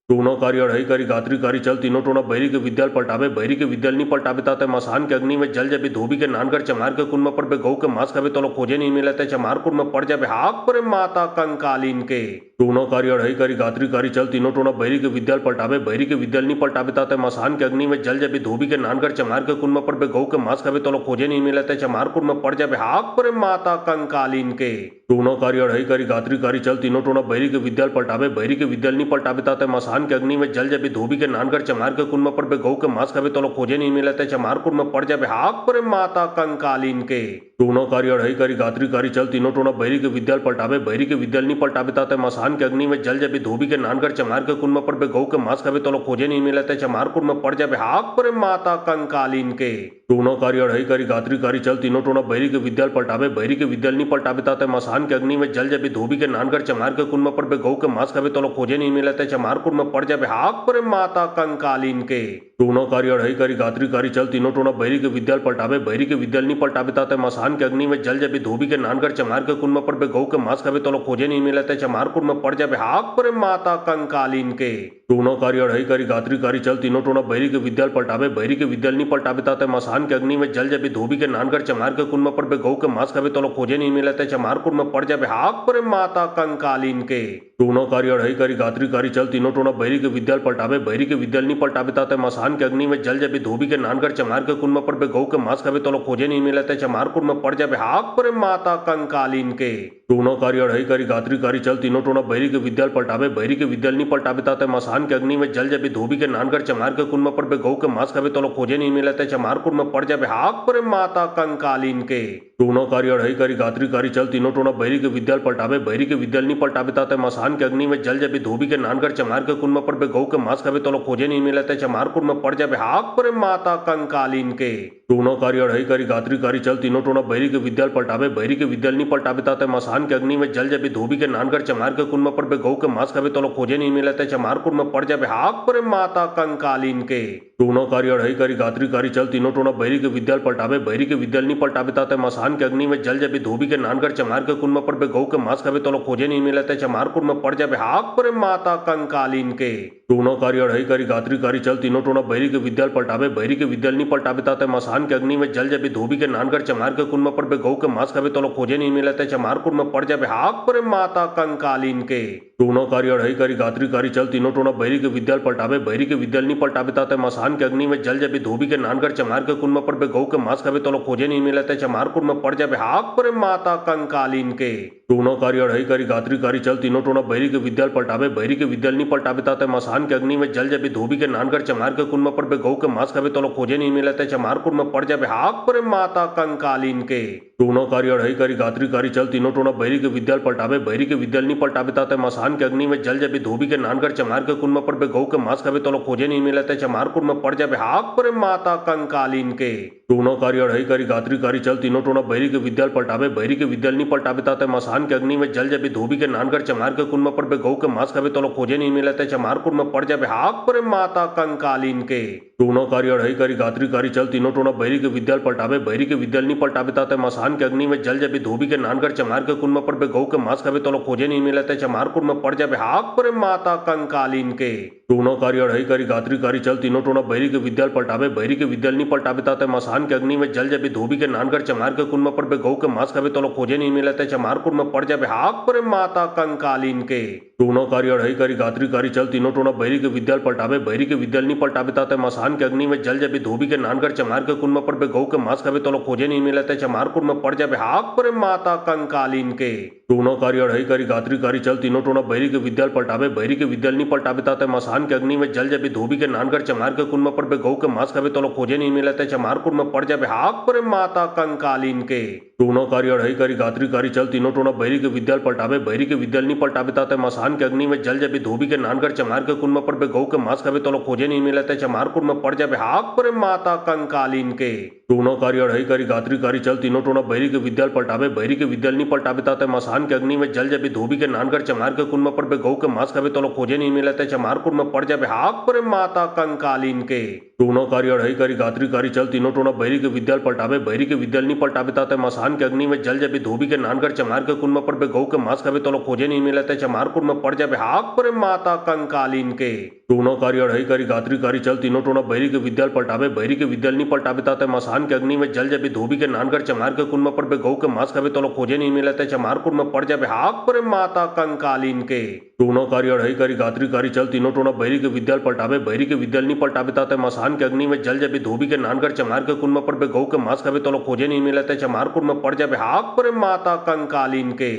टोना कारी अढ़ई कारी गात्री कारी चल तीनों टोना बैरी के विद्याल पलटावे बैरी के विद्याल नहीं पलटावे ताते मसान के अग्नि में जल जाबे धोबी के नानगर चमार के कुन में पड़ बे गौ के मांस खावे तो खोजे नहीं मिलते चमार कुन में पड़ जाबे हाक परे माता कंकालीन के टोना कारी अढ़ई कारी गात्री कारी चल तीनों टोना बैरी के विद्याल पलटावे बैरी के विद्याल नहीं पलटावे ताते मसान के अग्नि में जल जाबे धोबी के नानगर चमार के कुन में पड़ बे गौ के मांस खावे तो खोजे नहीं मिलते चमार कुन में पड़ जाबे हाक परे माता कंकालीन के टोना कारी अढ़ई कारी गात्री कारी चल तीनों टोना बैरी के विद्याल पलटावे बैरी के विद्याल नहीं पलटावे ताते मसान मसान के अग्नि में जल जबी धोबी के नानकर चमार के कुंभ पर बे गौ के मांस कभी तो खोजे नहीं मिलते चमार कुंभ में पड़ जाबे हाक पर माता कंकालीन के टूनो कारी अढ़ई कारी गात्री कारी चल तीनों टोना बैरी के विद्याल पलटावे बैरी के विद्याल नहीं पलटावे ताते मसान के अग्नि में जल जबी धोबी के नानकर चमार के कुंभ पर बे गौ के मांस कभी तो खोजे नहीं मिलते चमार कुंभ में पड़ जाबे हाक पर माता कंकालीन के टूनो कारी अढ़ई कारी गात्री कारी चल तीनों टोना बैरी के विद्याल पलटावे बैरी के विद्याल नहीं पलटावे ताते मसान के अग्नि में जल जबी धोबी के नानकर चमार के कुंभ पर बे गौ के मांस कभी तो खोजे नहीं मिलते चमार कुंभ में पड़ जाबे हाक पर माता कंकालीन के टूनो कारी अढ़ई कारी गात्री कारी चल तीनों टोना बैरी के विद्याल पलटावे बैरी के विद्याल नहीं पलटावे ताते मसान के अग्नि में जल जबी धोबी के नानकर चमार के कुंभ पर बे गौ के मांस कभी तो खोजे नहीं मिलते चमार कुंभ में पड़ जाबे हाक पर माता कंकालीन के टूनो कारी अढ़ई कारी गात्री कारी चल तीनों टोना बैरी के विद्याल पलटावे बैरी के विद्याल नहीं पलटावे ताते मसान के अग्नि में जल जबी धोबी के नानकर चमार के कुंभ पर बे गौ के मांस कभी तो खोजे नहीं मिलते चमार कुंभ में पड़ जाबे हाक पर माता कंकालीन के टूनो कारी अढ़ई कारी गात्री कारी चल तीनों टोना बैरी के विद्याल पलटावे बैरी के विद्याल नहीं पलटावे ताते मसान के अग्नि में जल जबी धोबी के नानकर चमार के कुंभ पर बे गौ के मांस कभी तो खोजे नहीं मिलते चमार कुंभ में पड़ जाबे हाक पर माता कंकालीन के टूनो कारी अढ़ई कारी गात्री कारी चल तीनों टोना बैरी के विद्याल पलटावे बैरी के विद्याल नहीं पलटावे ताते मसान के अग्नि में जल जबी धोबी के नानकर चमार के कुंभ पर बे गौ के मांस कभी तो खोजे नहीं मिलते चमार कुंभ में पड़ जाबे हाक पर माता कंकालीन के टूनो कारी अढ़ई कारी गात्री कारी चल तीनों टोना बैरी के विद्याल पलटावे बैरी के विद्याल नहीं पलटावे ताते मसान के अग्नि में जल जबी धोबी के नानकर चमार के कुंभ पर बे गौ के मांस कभी तो खोजे नहीं मिलते चमार कुंभ में पड़ जाबे हाक पर माता कंकालीन के टूनो कारी अढ़ई कारी गात्री कारी चल तीनों टोना बैरी के विद्याल पलटावे बैरी के विद्याल नहीं पलटावे ताते मसान के अग्नि में जल जबी धोबी के नानकर चमार के कुंभ पर बे गौ के मांस कभी तो खोजे नहीं मिलते चमार कुंभ में पड़ जाबे हाक पर माता कंकालीन के टूनो कारी अढ़ई कारी गात्री कारी चल तीनों टोना बैरी के विद्याल पलटावे बैरी के विद्याल नहीं पलटावे ताते मसान के अग्नि में जल जबी धोबी के नानकर चमार के कुंभ पर बे गौ के मांस कभी तो खोजे नहीं मिलते चमार कुंभ में पड़ जाबे हाक पर माता कंकालीन के टूनो कारी अढ़ई कारी गात्री कारी चल तीनों टोना बैरी के विद्याल पलटावे बैरी के विद्याल नहीं पलटावे ताते मसान के अग्नि में जल जबी धोबी के नानकर चमार के कुंभ पर बे गौ के मांस कभी तो खोजे नहीं मिलते चमार कुंभ में पड़ जाबे हाक पर माता कंकालीन के टूनो कारी अढ़ई कारी गात्री कारी चल तीनों टोना बैरी के विद्याल पलटावे बैरी के विद्याल नहीं पलटावे ताते मसान के अग्नि में जल जबी धोबी के नानकर चमार के कुंभ पर बे गौ के मांस कभी तो खोजे नहीं मिलते चमार कुंभ में पड़ जाबे हाक पर माता कंकालीन के टूनो कारी अढ़ई कारी गात्री कारी चल तीनों टोना बैरी के विद्याल पलटावे बैरी के विद्याल नहीं पलटावे ताते मसान के अग्नि में जल जबी धोबी के नानकर चमार के कुंभ पर बे गौ के मांस कभी तो खोजे नहीं मिलते चमार कुंभ में पड़ जाबे हाक पर माता कंकालीन के टूनो कारी अढ़ई कारी गात्री कारी चल तीनों टोना बैरी के विद्याल पलटावे बैरी के विद्याल नहीं पलटावे ताते मसान के अग्नि में जल जबी धोबी के नानकर चमार के कुंभ पर बे गौ के मांस कभी तो खोजे नहीं मिलते चमार कुंभ में पड़ जाबे हाक पर माता कंकालीन के टूनो कारी अढ़ई कारी गात्री कारी चल तीनों टोना बैरी के विद्याल पलटावे बैरी के विद्याल नहीं पलटावे ताते मसान के अग्नि में जल जबी धोबी के नानकर चमार के कुंभ पर बे गौ के मांस कभी तो खोजे नहीं मिलते चमार कुंभ में पड़ जाबे हाक पर माता कंकालीन के टूनो कारी अढ़ई कारी गात्री कारी चल तीनों टोना बैरी के विद्याल पलटावे बैरी के विद्याल नहीं पलटावे ताते मसान के अग्नि में जल जबी धोबी के नानकर चमार के कुंभ पर बे गौ के मांस कभी तो खोजे नहीं मिलते चमार कुंभ में पड़ जाबे हाक पर माता कंकालीन के टूनो कारी अढ़ई कारी गात्री कारी चल तीनों टोना बैरी के विद्याल पलटावे बैरी के विद्याल नहीं पलटावे ताते मसान के अग्नि में जल जबी धोबी के नानकर चमार के कुंभ पर बे गौ के मांस कभी तो खोजे नहीं मिलते चमार कुंभ में पड़ जाबे हाक पर माता कंकालीन के टूनो कारी अढ़ई कारी गात्री कारी चल तीनों टोना बैरी के विद्याल पलटावे बैरी के विद्याल नहीं पलटावे ताते मसान के अग्नि में जल जबी धोबी के नानकर चमार के कुंभ पर बे गौ के मांस कभी तो खोजे नहीं मिलते चमार कुंभ में पड़ जाबे हाक पर माता कंकालीन के टूनो कारी अढ़ई कारी गात्री कारी चल तीनों टोना बैरी के विद्याल पलटावे बैरी के विद्याल नहीं पलटावे ताते मसान के अग्नि में जल जबी धोबी के नानकर चमार के कुंभ पर बे गौ के मांस कभी तो खोजे नहीं मिलते चमार कुंभ में पड़ जाबे हाक पर माता कंकालीन के टूनो कारी अढ़ई कारी गात्री कारी चल तीनों टोना बैरी के विद्याल पलटावे बैरी के विद्याल नहीं पलटावे ताते मसान के अग्नि में जल जबी धोबी के नानकर चमार के कुंभ पर बे गौ के मांस कभी तो खोजे नहीं मिलते चमार कुंभ में पड़ जाबे हाक पर माता कंकालीन के टूनो कारी अढ़ई कारी गात्री कारी चल तीनों टोना बैरी के विद्याल पलटावे बैरी के विद्याल नहीं पलटावे ताते मसान के अग्नि में जल जबी धोबी के नानकर चमार के कुंभ पर बे गौ के मांस कभी तो खोजे नहीं मिलते चमार कुंभ में पड़ जाबे हाक पर माता कंकालीन के टूनो कारी अढ़ई कारी गात्री कारी चल तीनों टोना बैरी के विद्याल पलटावे बैरी के विद्याल नहीं पलटावे ताते मसान के अग्नि में जल जबी धोबी के नानकर चमार के कुंभ पर बे गौ के मांस कभी तो खोजे नहीं मिलते चमार कुंभ में पड़ जाबे हाक पर माता कंकालीन के टूनो कारी अढ़ई कारी गात्री कारी चल तीनों टोना बैरी के विद्याल पलटावे बैरी के विद्याल नहीं पलटावे ताते मसान के अग्नि में जल जबी धोबी के नानकर चमार के कुंभ पर बे गौ के मांस कभी तो खोजे नहीं मिलते चमार कुंभ में पड़ जाबे हाक पर माता कंकालीन के टूनो कारी अढ़ई कारी गात्री कारी चल तीनों टोना बैरी के विद्याल पलटावे बैरी के विद्याल नहीं पलटावे ताते मसान के अग्नि में जल जबी धोबी के नानकर चमार के कुंभ पर बे गौ के मांस कभी तो खोजे नहीं मिलते चमार कुंभ में पड़ जाबे हाक पर माता कंकालीन के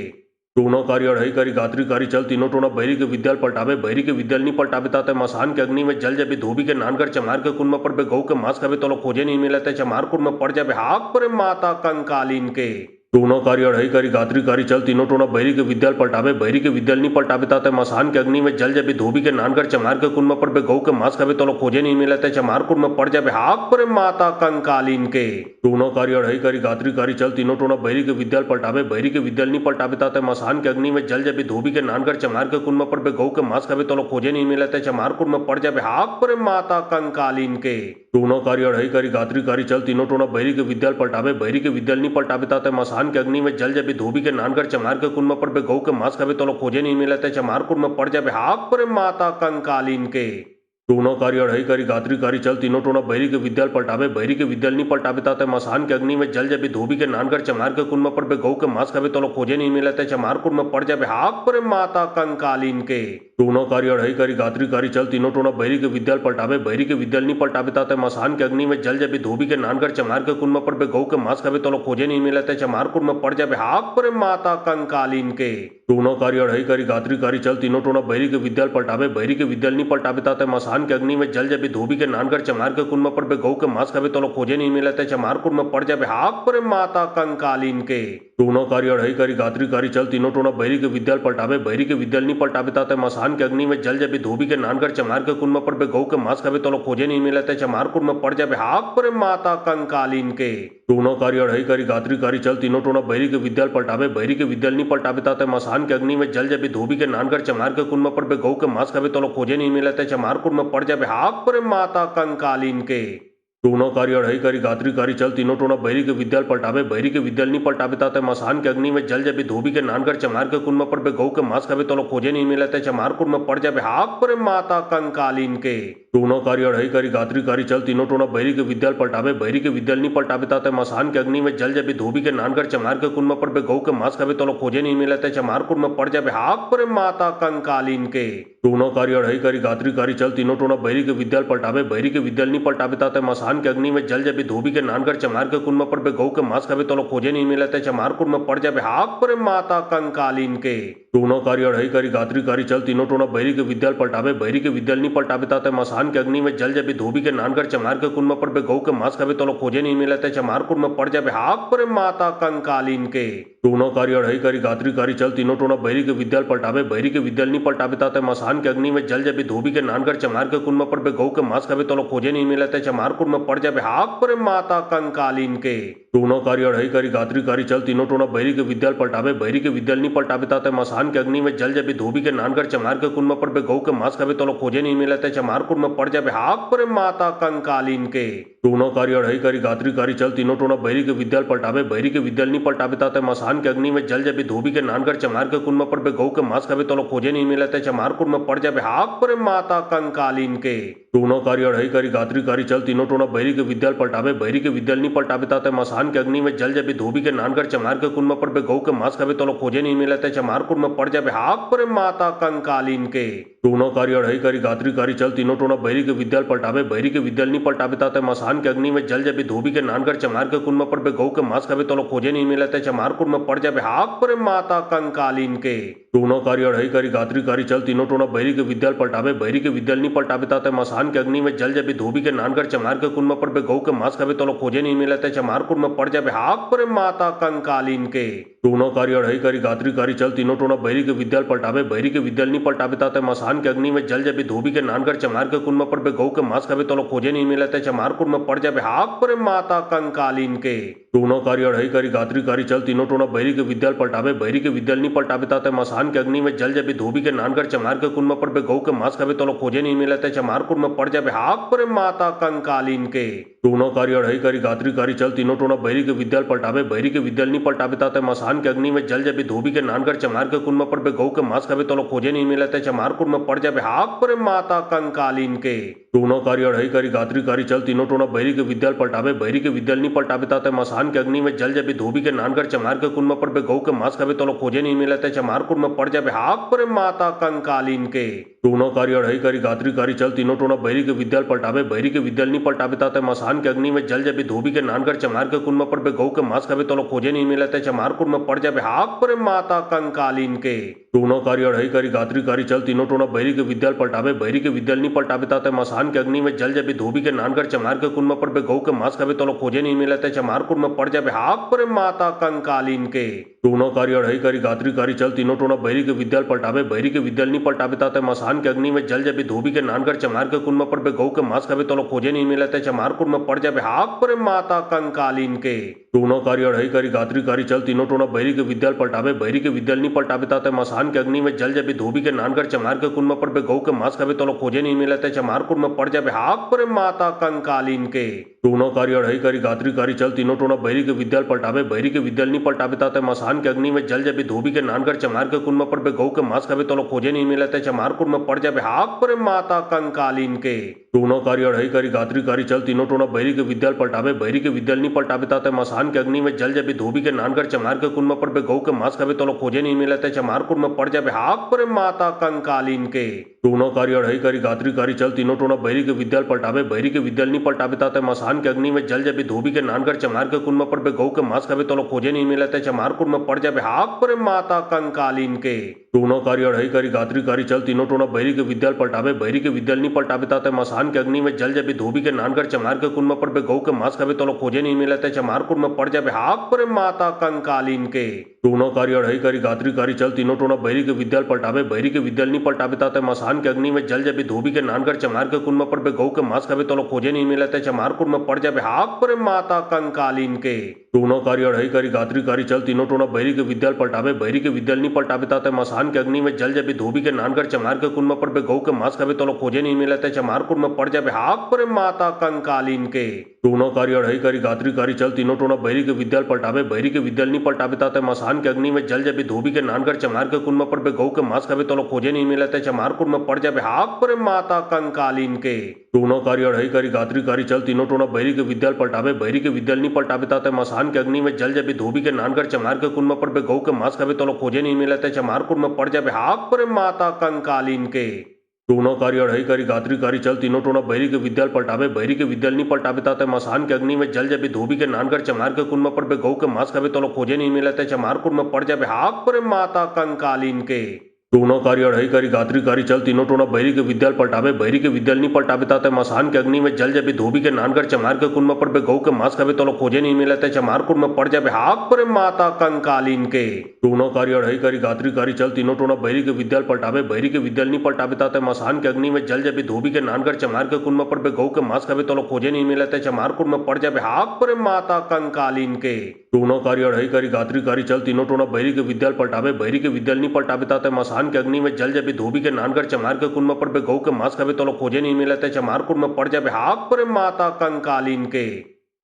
टूना कारी अढ़ई कारी गात्री कारी चल तीनों टोना बैरी के विद्याल पलटावे बैरी के विद्याल नहीं पलटावे ताते मसान के अग्नि में जल जबी धोबी के नानकर चमार के कुन में पर बे गौ के मांस खावे तो खोजे नहीं मिलते चमार कुन में पड़ जाबे हाक पर माता कंकालीन के टूना कारी अढ़ई कारी गात्री कारी चल तीनों टोना बैरी के विद्याल पलटावे बैरी के विद्याल नहीं पलटावे ताते मसान के अग्नि में जल जबी धोबी के नानकर चमार के कुन में पर बे गौ के मांस खावे तो खोजे नहीं मिलते चमार कुन में पड़ जाबे हाक पर माता कंकालीन के टूना कारी अढ़ई कारी गात्री कारी चल तीनों टोना बैरी के विद्याल पलटावे बैरी के विद्याल नहीं पलटावे ताते मसान के अग्नि में जल जबी धोबी के नानकर चमार के कुन में पर बे गौ के मांस खावे तो खोजे नहीं मिलते चमार कुन में पड़ जाबे हाक पर माता कंकालीन के टूना कारी अढ़ई कारी गात्री कारी चल तीनों टोना बैरी के विद्याल पलटावे बैरी के विद्याल नहीं पलटावे ताते मसान के अग्नि में जल जबी धोबी के नानकर चमार के कुन में पर बे गौ के मांस खावे तो खोजे नहीं मिलते चमार कुन में पड़ जाबे हाक पर माता कंकालीन के टूना कारी अढ़ई कारी गात्री कारी चल तीनों टोना बैरी के विद्याल पलटावे बैरी के विद्याल नहीं पलटावे ताते मसान के अग्नि में जल जबी धोबी के नानकर चमार के कुन में पर बे गौ के मांस खावे तो खोजे नहीं मिलते चमार कुन में पड़ जाबे हाक पर माता कंकालीन के टूना कारी अढ़ई कारी गात्री कारी चल तीनों टोना बैरी के विद्याल पलटावे बैरी के विद्याल नहीं पलटावे ताते मसान के अग्नि में जल जबी धोबी के नानकर चमार के कुन में पर बे गौ के मांस खावे तो खोजे नहीं मिलते चमार कुन में पड़ जाबे हाक पर माता कंकालीन के टूना कारी अढ़ई कारी गात्री कारी चल तीनों टोना बैरी के विद्याल पलटावे बैरी के विद्याल नहीं पलटावे ताते मसान के अग्नि में जल जबी धोबी के नानकर चमार के कुन में पर बे गौ के मांस खावे तो खोजे नहीं मिलते चमार कुन में पड़ जाबे हाक पर माता कंकालीन के टूना कारी अढ़ई कारी गात्री कारी चल तीनों टोना बैरी के विद्याल पलटावे बैरी के विद्याल नहीं पलटावे ताते मसान के अग्नि में जल जबी धोबी के नानकर चमार के कुन में पर बे गौ के मांस खावे तो खोजे नहीं मिलते चमार कुन में पड़ जाबे हाक पर माता कंकालीन के टूना कारी अढ़ई कारी गात्री कारी चल तीनों टोना बैरी के विद्याल पलटावे बैरी के विद्याल नहीं पलटावे ताते मसान के अग्नि में जल जबी धोबी के नानकर चमार के कुन में पर बे गौ के मांस खावे तो खोजे नहीं मिलते चमार कुन में पड़ जाबे हाक पर माता कंकालीन के टूना कारी अढ़ई कारी गात्री कारी चल तीनों टोना बैरी के विद्याल पलटावे बैरी के विद्याल नहीं पलटावे ताते मसान के अग्नि में जल जबी धोबी के नानकर चमार के कुन में पर बे गौ के मांस खावे तो खोजे नहीं मिलते चमार कुन में पड़ जाबे हाक पर माता कंकालीन के टूना कारी अढ़ई कारी गात्री कारी चल तीनों टोना बैरी के विद्याल पलटावे बैरी के विद्याल नहीं पलटावे ताते मसान के अग्नि में जल जबी धोबी के नानकर चमार के कुन में पर बे गौ के मांस खावे तो खोजे नहीं मिलते चमार कुन में पड़ जाबे हाक पर माता कंकालीन के टूना कारी अढ़ई कारी गात्री कारी चल तीनों टोना बैरी के विद्याल पलटावे बैरी के विद्याल नहीं पलटावे ताते मसान के अग्नि में जल जबी धोबी के नानकर चमार के कुन में पर बे गौ के मांस खावे तो खोजे नहीं मिलते चमार कुन में पड़ जाबे हाक पर माता कंकालीन के टूना कारी अढ़ई कारी गात्री कारी चल तीनों टोना बैरी के विद्याल पलटावे बैरी के विद्याल नहीं पलटावे ताते मसान के अग्नि में जल जबी धोबी के नानकर चमार के कुन में पर बे गौ के मांस खावे तो खोजे नहीं मिलते चमार कुन में पड़ जाबे हाक पर माता कंकालीन के टूना कारी अढ़ई कारी गात्री कारी चल तीनों टोना बैरी के विद्याल पलटावे बैरी के विद्याल नहीं पलटावे ताते मसान के अग्नि में जल जबी धोबी के नानकर चमार के कुन में पर बे गौ के मांस खावे तो खोजे नहीं मिलते चमार कुन में पड़ जाबे हाक पर माता कंकालीन के टूना कारी अढ़ई कारी गात्री कारी चल तीनों टोना बैरी के विद्याल पलटावे बैरी के विद्याल नहीं पलटावे ताते मसान के अग्नि में जल जबी धोबी के नानकर चमार के कुन में पर बे गौ के मांस खावे तो खोजे नहीं मिलते चमार कुन में पड़ जाबे हाक पर माता कंकालीन के टूना कारी अढ़ई कारी गात्री कारी चल तीनों टोना बैरी के विद्याल पलटावे बैरी के विद्याल नहीं पलटावे ताते मसान के अग्नि में जल जबी धोबी के नानकर चमार के कुन में पर बे गौ के मांस खावे तो खोजे नहीं मिलते चमार कुन में पड़ जाबे हाक पर माता कंकालीन के टूना कारी अढ़ई कारी गात्री कारी चल तीनों टोना बैरी के विद्याल पलटावे बैरी के विद्याल नहीं पलटावे ताते मसान के अग्नि में जल जबी धोबी के नानकर चमार के कुन में पर बे गौ के मांस खावे तो खोजे नहीं मिलते चमार कुन में पड़ जाबे हाक पर माता कंकालीन के टूना कारी अढ़ई कारी गात्री कारी चल तीनों टोना बैरी के विद्याल पलटावे बैरी के विद्याल नहीं पलटावे ताते मसान के अग्नि में जल जबी धोबी के नानकर चमार के कुन में पर बे गौ के मांस खावे तो खोजे नहीं मिलते चमार कुन में पड़ जाबे हाक पर माता कंकालीन के टूना कारी अढ़ई कारी गात्री कारी चल तीनों टोना बैरी के विद्याल पलटावे बैरी के विद्याल नहीं पलटावे ताते मसान के अग्नि में जल जबी धोबी के नानकर चमार के कुन में पर बे गौ के मांस खावे तो खोजे नहीं मिलते चमार कुन में पड़ जाबे हाक पर माता कंकालीन के टूना कारी अढ़ई कारी गात्री कारी चल तीनों टोना बैरी के विद्याल पलटावे बैरी के विद्याल नहीं पलटावे ताते मसान के अग्नि में जल जबी धोबी के नानकर चमार के कुन में पर बे गौ के मांस खावे तो खोजे नहीं मिलते चमार कुन में पड़ जाबे हाक पर माता कंकालीन के टूना कारी अढ़ई कारी गात्री कारी चल तीनों टोना बैरी के विद्याल पलटावे बैरी के विद्याल नहीं पलटावे ताते मसान के अग्नि में जल जबी धोबी के नानकर चमार के कुन में पर बे गौ के मांस खावे तो खोजे नहीं मिलते चमार कुन में पड़ जाबे हाक पर माता कंकालीन के टूना कारी अढ़ई कारी गात्री कारी चल तीनों टोना बैरी के विद्याल पलटावे बैरी के विद्याल नहीं पलटावे ताते मसान के अग्नि में जल जबी धोबी के नानकर चमार के कुन में पर बे गौ के मांस खावे तो खोजे नहीं मिलते चमार कुन में पड़ जाबे हाक पर माता कंकालीन के टूना कारी अढ़ई कारी गात्री कारी चल तीनों टोना बैरी के विद्याल पलटावे बैरी के विद्याल नहीं पलटावे ताते मसान के अग्नि में जल जबी धोबी के नानकर चमार के कुन में पर बे गौ के मांस खावे तो खोजे नहीं मिलते चमार कुन में पड़ जाबे हाक पर माता कंकालीन के टूना कारी अढ़ई कारी गात्री कारी चल तीनों टोना बैरी के विद्याल पलटावे बैरी के विद्याल नी पलटावे ताते मसान के अग्नि में जल जबी धोबी के नानकर चमार के कुन में पर बे गौ के मांस कवे तो खोजे नहीं मिलते चमार कुन में पड़ जाबे हाक पर माता कंकालीन के टूना कारी अढ़ई कारी गात्री कारी चल तीनों टोना बैरी के विद्याल पलटावे बैरी के विद्याल नी पलटावे ताते मसान के अग्नि में जल जबी धोबी के नानकर चमार के कुन में पर बे गौ के मांस कवे तो खोजे नहीं मिलते चमार कुन में पड़ जाबे हाक पर माता कंकालीन के टूना कारी अढ़ई कारी गात्री कारी चल तीनों टोना बैरी के विद्याल पलटावे बैरी के विद्याल नी पलटावे ताते मसान के अग्नि में जल जबी धोबी के नानकर चमार के कुन में पर बे गौ के मांस कवे तो खोजे नहीं मिलते चमार कुन में पड़ जाबे हाक पर माता कंकालीन के टूना कारी अढ़ई कारी गात्री कारी चल तीनों टोना बैरी के विद्याल पलटावे बैरी के विद्याल नी पलटावे ताते मसान के अग्नि में जल जबी धोबी के नानकर चमार के कुन में पर बे गौ के मांस कवे तो खोजे नहीं मिलते चमार कुन में पड़ जाबे हाक पर माता कंकालीन के टूना कारी अढ़ई कारी गात्री कारी चल तीनों टोना बैरी के विद्याल पलटावे बैरी के विद्याल नी पलटावे ताते मसान के अग्नि में जल जबी धोबी के नानकर चमार के कुन में पर बे गौ के मांस कवे तो खोजे नहीं मिलते चमार कुन में पड़ जाबे हाक पर माता कंकालीन के टूना कारी अढ़ई कारी गात्री कारी चल तीनों टोना बैरी के विद्याल पलटावे बैरी के विद्याल नी पलटावे ताते मसान के अग्नि में जल जबी धोबी के नानकर चमार के कुन में पर बे गौ के मांस कवे तो खोजे नहीं मिलते चमार कुन में पड़ जाबे हाक पर माता कंकालीन के टूना कारी अढ़ई कारी गात्री कारी चल तीनों टोना बैरी के विद्याल पलटावे बैरी के विद्याल नी पलटावे ताते मसान के अग्नि में जल जबी धोबी के नानकर चमार के कुन में पर बे गौ के मांस कवे तो खोजे नहीं मिलते चमार कुन में पड़ जाबे हाक पर माता कंकालीन के टूना कारी अढ़ई कारी गात्री कारी चल तीनों टोना बैरी के विद्याल पलटावे बैरी के विद्याल नी पलटावे ताते मसान के अग्नि में जल जबी धोबी के नानकर चमार के कुन में पर बे गौ के मांस कवे तो खोजे नहीं मिलते चमार कुन में पड़ जाबे हाक पर माता कंकालीन के टूना कारी अढ़ई कारी गात्री कारी चल तीनों टोना बैरी के विद्याल पलटावे बैरी के विद्याल नी पलटावे ताते मसान के अग्नि में जल जबी धोबी के नानकर चमार के कुन में पर बे गौ के मांस कवे तो खोजे नहीं मिलते चमार कुन में पड़ जाबे हाक पर माता कंकालीन के टूना कारी अढ़ई कारी गात्री कारी चल तीनों टोना बैरी के विद्याल पलटावे बैरी के विद्याल नी पलटावे ताते मसान के अग्नि में जल जबी धोबी के नानकर चमार के कुन में पर बे गौ के मांस कवे तो खोजे नहीं मिलते चमार कुन में पड़ जाबे हाक पर माता कंकालीन के टूना कारी अढ़ई कारी गात्री कारी चल तीनों टोना बैरी के विद्याल पलटावे बैरी के विद्याल नी पलटावे ताते मसान के अग्नि में जल जबी धोबी के नानकर चमार के कुन में पर बे गौ के मांस कवे तो खोजे नहीं मिलते चमार कुन में पड़ जाबे हाक पर माता कंकालीन के टूना कारी अढ़ई कारी गात्री कारी चल तीनों टोना बैरी के विद्याल पलटावे बैरी के विद्याल नी पलटावे ताते मसान के अग्नि में जल जबी धोबी के नानकर चमार के कुन में पर बे गौ के मांस कवे तो खोजे नहीं मिलते चमार कुन में पड़ जाबे हाक पर माता कंकालीन के टूना कारी अढ़ई कारी गात्री कारी चल तीनों टोना बैरी के विद्याल पलटावे बैरी के विद्याल नी पलटावे ताते मसान के अग्नि में जल जबी धोबी के नानकर चमार के कुन में पर बे गौ के मांस कवे तो खोजे नहीं मिलते चमार कुन में पड़ जाबे हाक पर माता कंकालीन के टूना कारी अढ़ई कारी गात्री कारी चल तीनों टोना बैरी के विद्याल पलटावे बैरी के विद्याल नी पलटावे ताते मसान के अग्नि में जल जबी धोबी के नानकर चमार के कुन में पर बे गौ के मांस कवे तो खोजे नहीं मिलते चमार कुन में पड़ जाबे हाक पर माता कंकालीन के टूना कारी अढ़ई कारी गात्री कारी चल तीनों टोना बैरी के विद्याल पलटावे बैरी के विद्याल नी पलटावे ताते मसान के अग्नि में जल जबी धोबी के नानकर चमार के कुन में पर बे गौ के मांस कवे तो खोजे नहीं मिलते चमार कुन में पड़ जाबे हाक पर माता कंकालीन के टूना कारी अढ़ई कारी गात्री कारी चल तीनों टोना बैरी के विद्याल पलटावे बैरी के विद्याल नी पलटावे ताते मसान के अग्नि में जल जबी धोबी के नानकर चमार के कुन में पर बे गौ के मांस कवे तो खोजे नहीं मिलते चमार कुन में पड़ जाबे हाक पर माता कंकालीन के टूना कारी अढ़ई कारी गात्री कारी चल तीनों टोना बैरी के विद्याल पलटावे बैरी के विद्याल नी पलटावे ताते मसान के अग्नि में जल जबी धोबी के नानकर चमार के कुन में पर बे गौ के मांस कवे तो खोजे नहीं मिलते चमार कुन में पड़ जाबे हाक पर माता कंकालीन के टूना कारी अढ़ई कारी गात्री कारी चल तीनों टोना बैरी के विद्याल पलटावे बैरी के विद्याल नी पलटावे ताते मसान के अग्नि में जल जबी धोबी के नानकर चमार के कुन में पर बे गौ के मांस कवे तो खोजे नहीं मिलते चमार कुन में पड़ जाबे हाक पर माता कंकालीन के टूना कारी अढ़ई कारी गात्री कारी चल तीनों टोना बैरी के विद्याल पलटावे बैरी के विद्याल नी पलटावे ताते मसान के अग्नि में जल जबी धोबी के नानकर चमार के कुन में पर बे गौ के मांस कवे तो खोजे नहीं मिलते चमार कुन में पड़ जाबे हाक पर माता कंकालीन के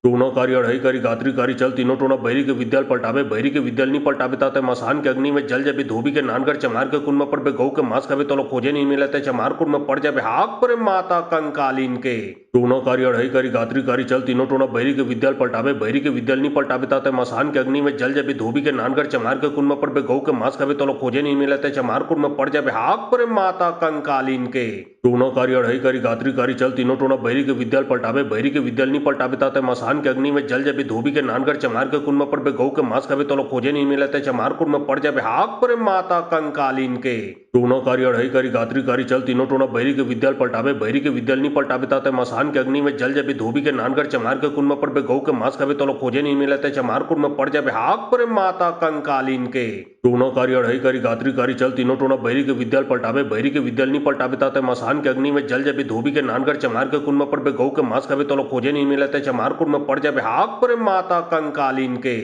टूना कारी अढ़ई कारी गात्री कारी चल तीनों टोना बैरी के विद्याल पलटावे बैरी के विद्याल नी पलटावे ताते मसान के अग्नि में जल जबी धोबी के नानकर चमार के कुन में पर बे गौ के मांस कवे तो खोजे नहीं मिलते चमार कुन में पड़ जाबे हाक पर माता कंकालीन के टूना कारी अढ़ई कारी गात्री कारी चल तीनों टोना बैरी के विद्याल पलटावे बैरी के विद्याल नी पलटावे ताते मसान के अग्नि में जल जबी धोबी के नानकर चमार के कुन में पर बे गौ के मांस कवे तो खोजे नहीं मिलते चमार कुन में पड़ जाबे हाक पर माता कंकालीन के टूना कारी अढ़ई कारी गात्री कारी चल तीनों टोना बैरी के विद्याल पलटावे बैरी के विद्याल नी पलटावे ताते मसान के अग्नि में जल जबी धोबी के नानकर चमार के कुन में पर बे गौ के मांस कवे तो खोजे नहीं मिलते चमार कुन में पड़ जाबे हाक पर माता कंकालीन के टूना कारी अढ़ई कारी गात्री कारी चल तीनों टोना बैरी के विद्याल पलटावे बैरी के विद्याल नी पलटावे ताते मसान के अग्नि में जल जबी धोबी के नानकर चमार के कुन में पर बे गौ के मांस कवे तो खोजे नहीं मिलते चमार कुन में पड़ जाबे हाक पर माता कंकालीन के टूना कारी अढ़ई कारी गात्री कारी चल तीनों टोना बैरी के विद्याल पलटावे बैरी के विद्याल नी पलटावे ताते मसान के अग्नि में जल जबी धोबी के नानकर चमार के कुन में पर बे गौ के मांस कवे तो खोजे नहीं मिलते चमार कुन में पड़ जाबे हाक पर माता कंकालीन के टूना कारी अढ़ई कारी मसान के अग्नि में जल जबी धोबी के नानकर चमार के कुन में पर बे गौ के मांस कवे तो खोजे नहीं मिलते चमार कुन में पड़ जाबे हाक पर माता कंकालीन के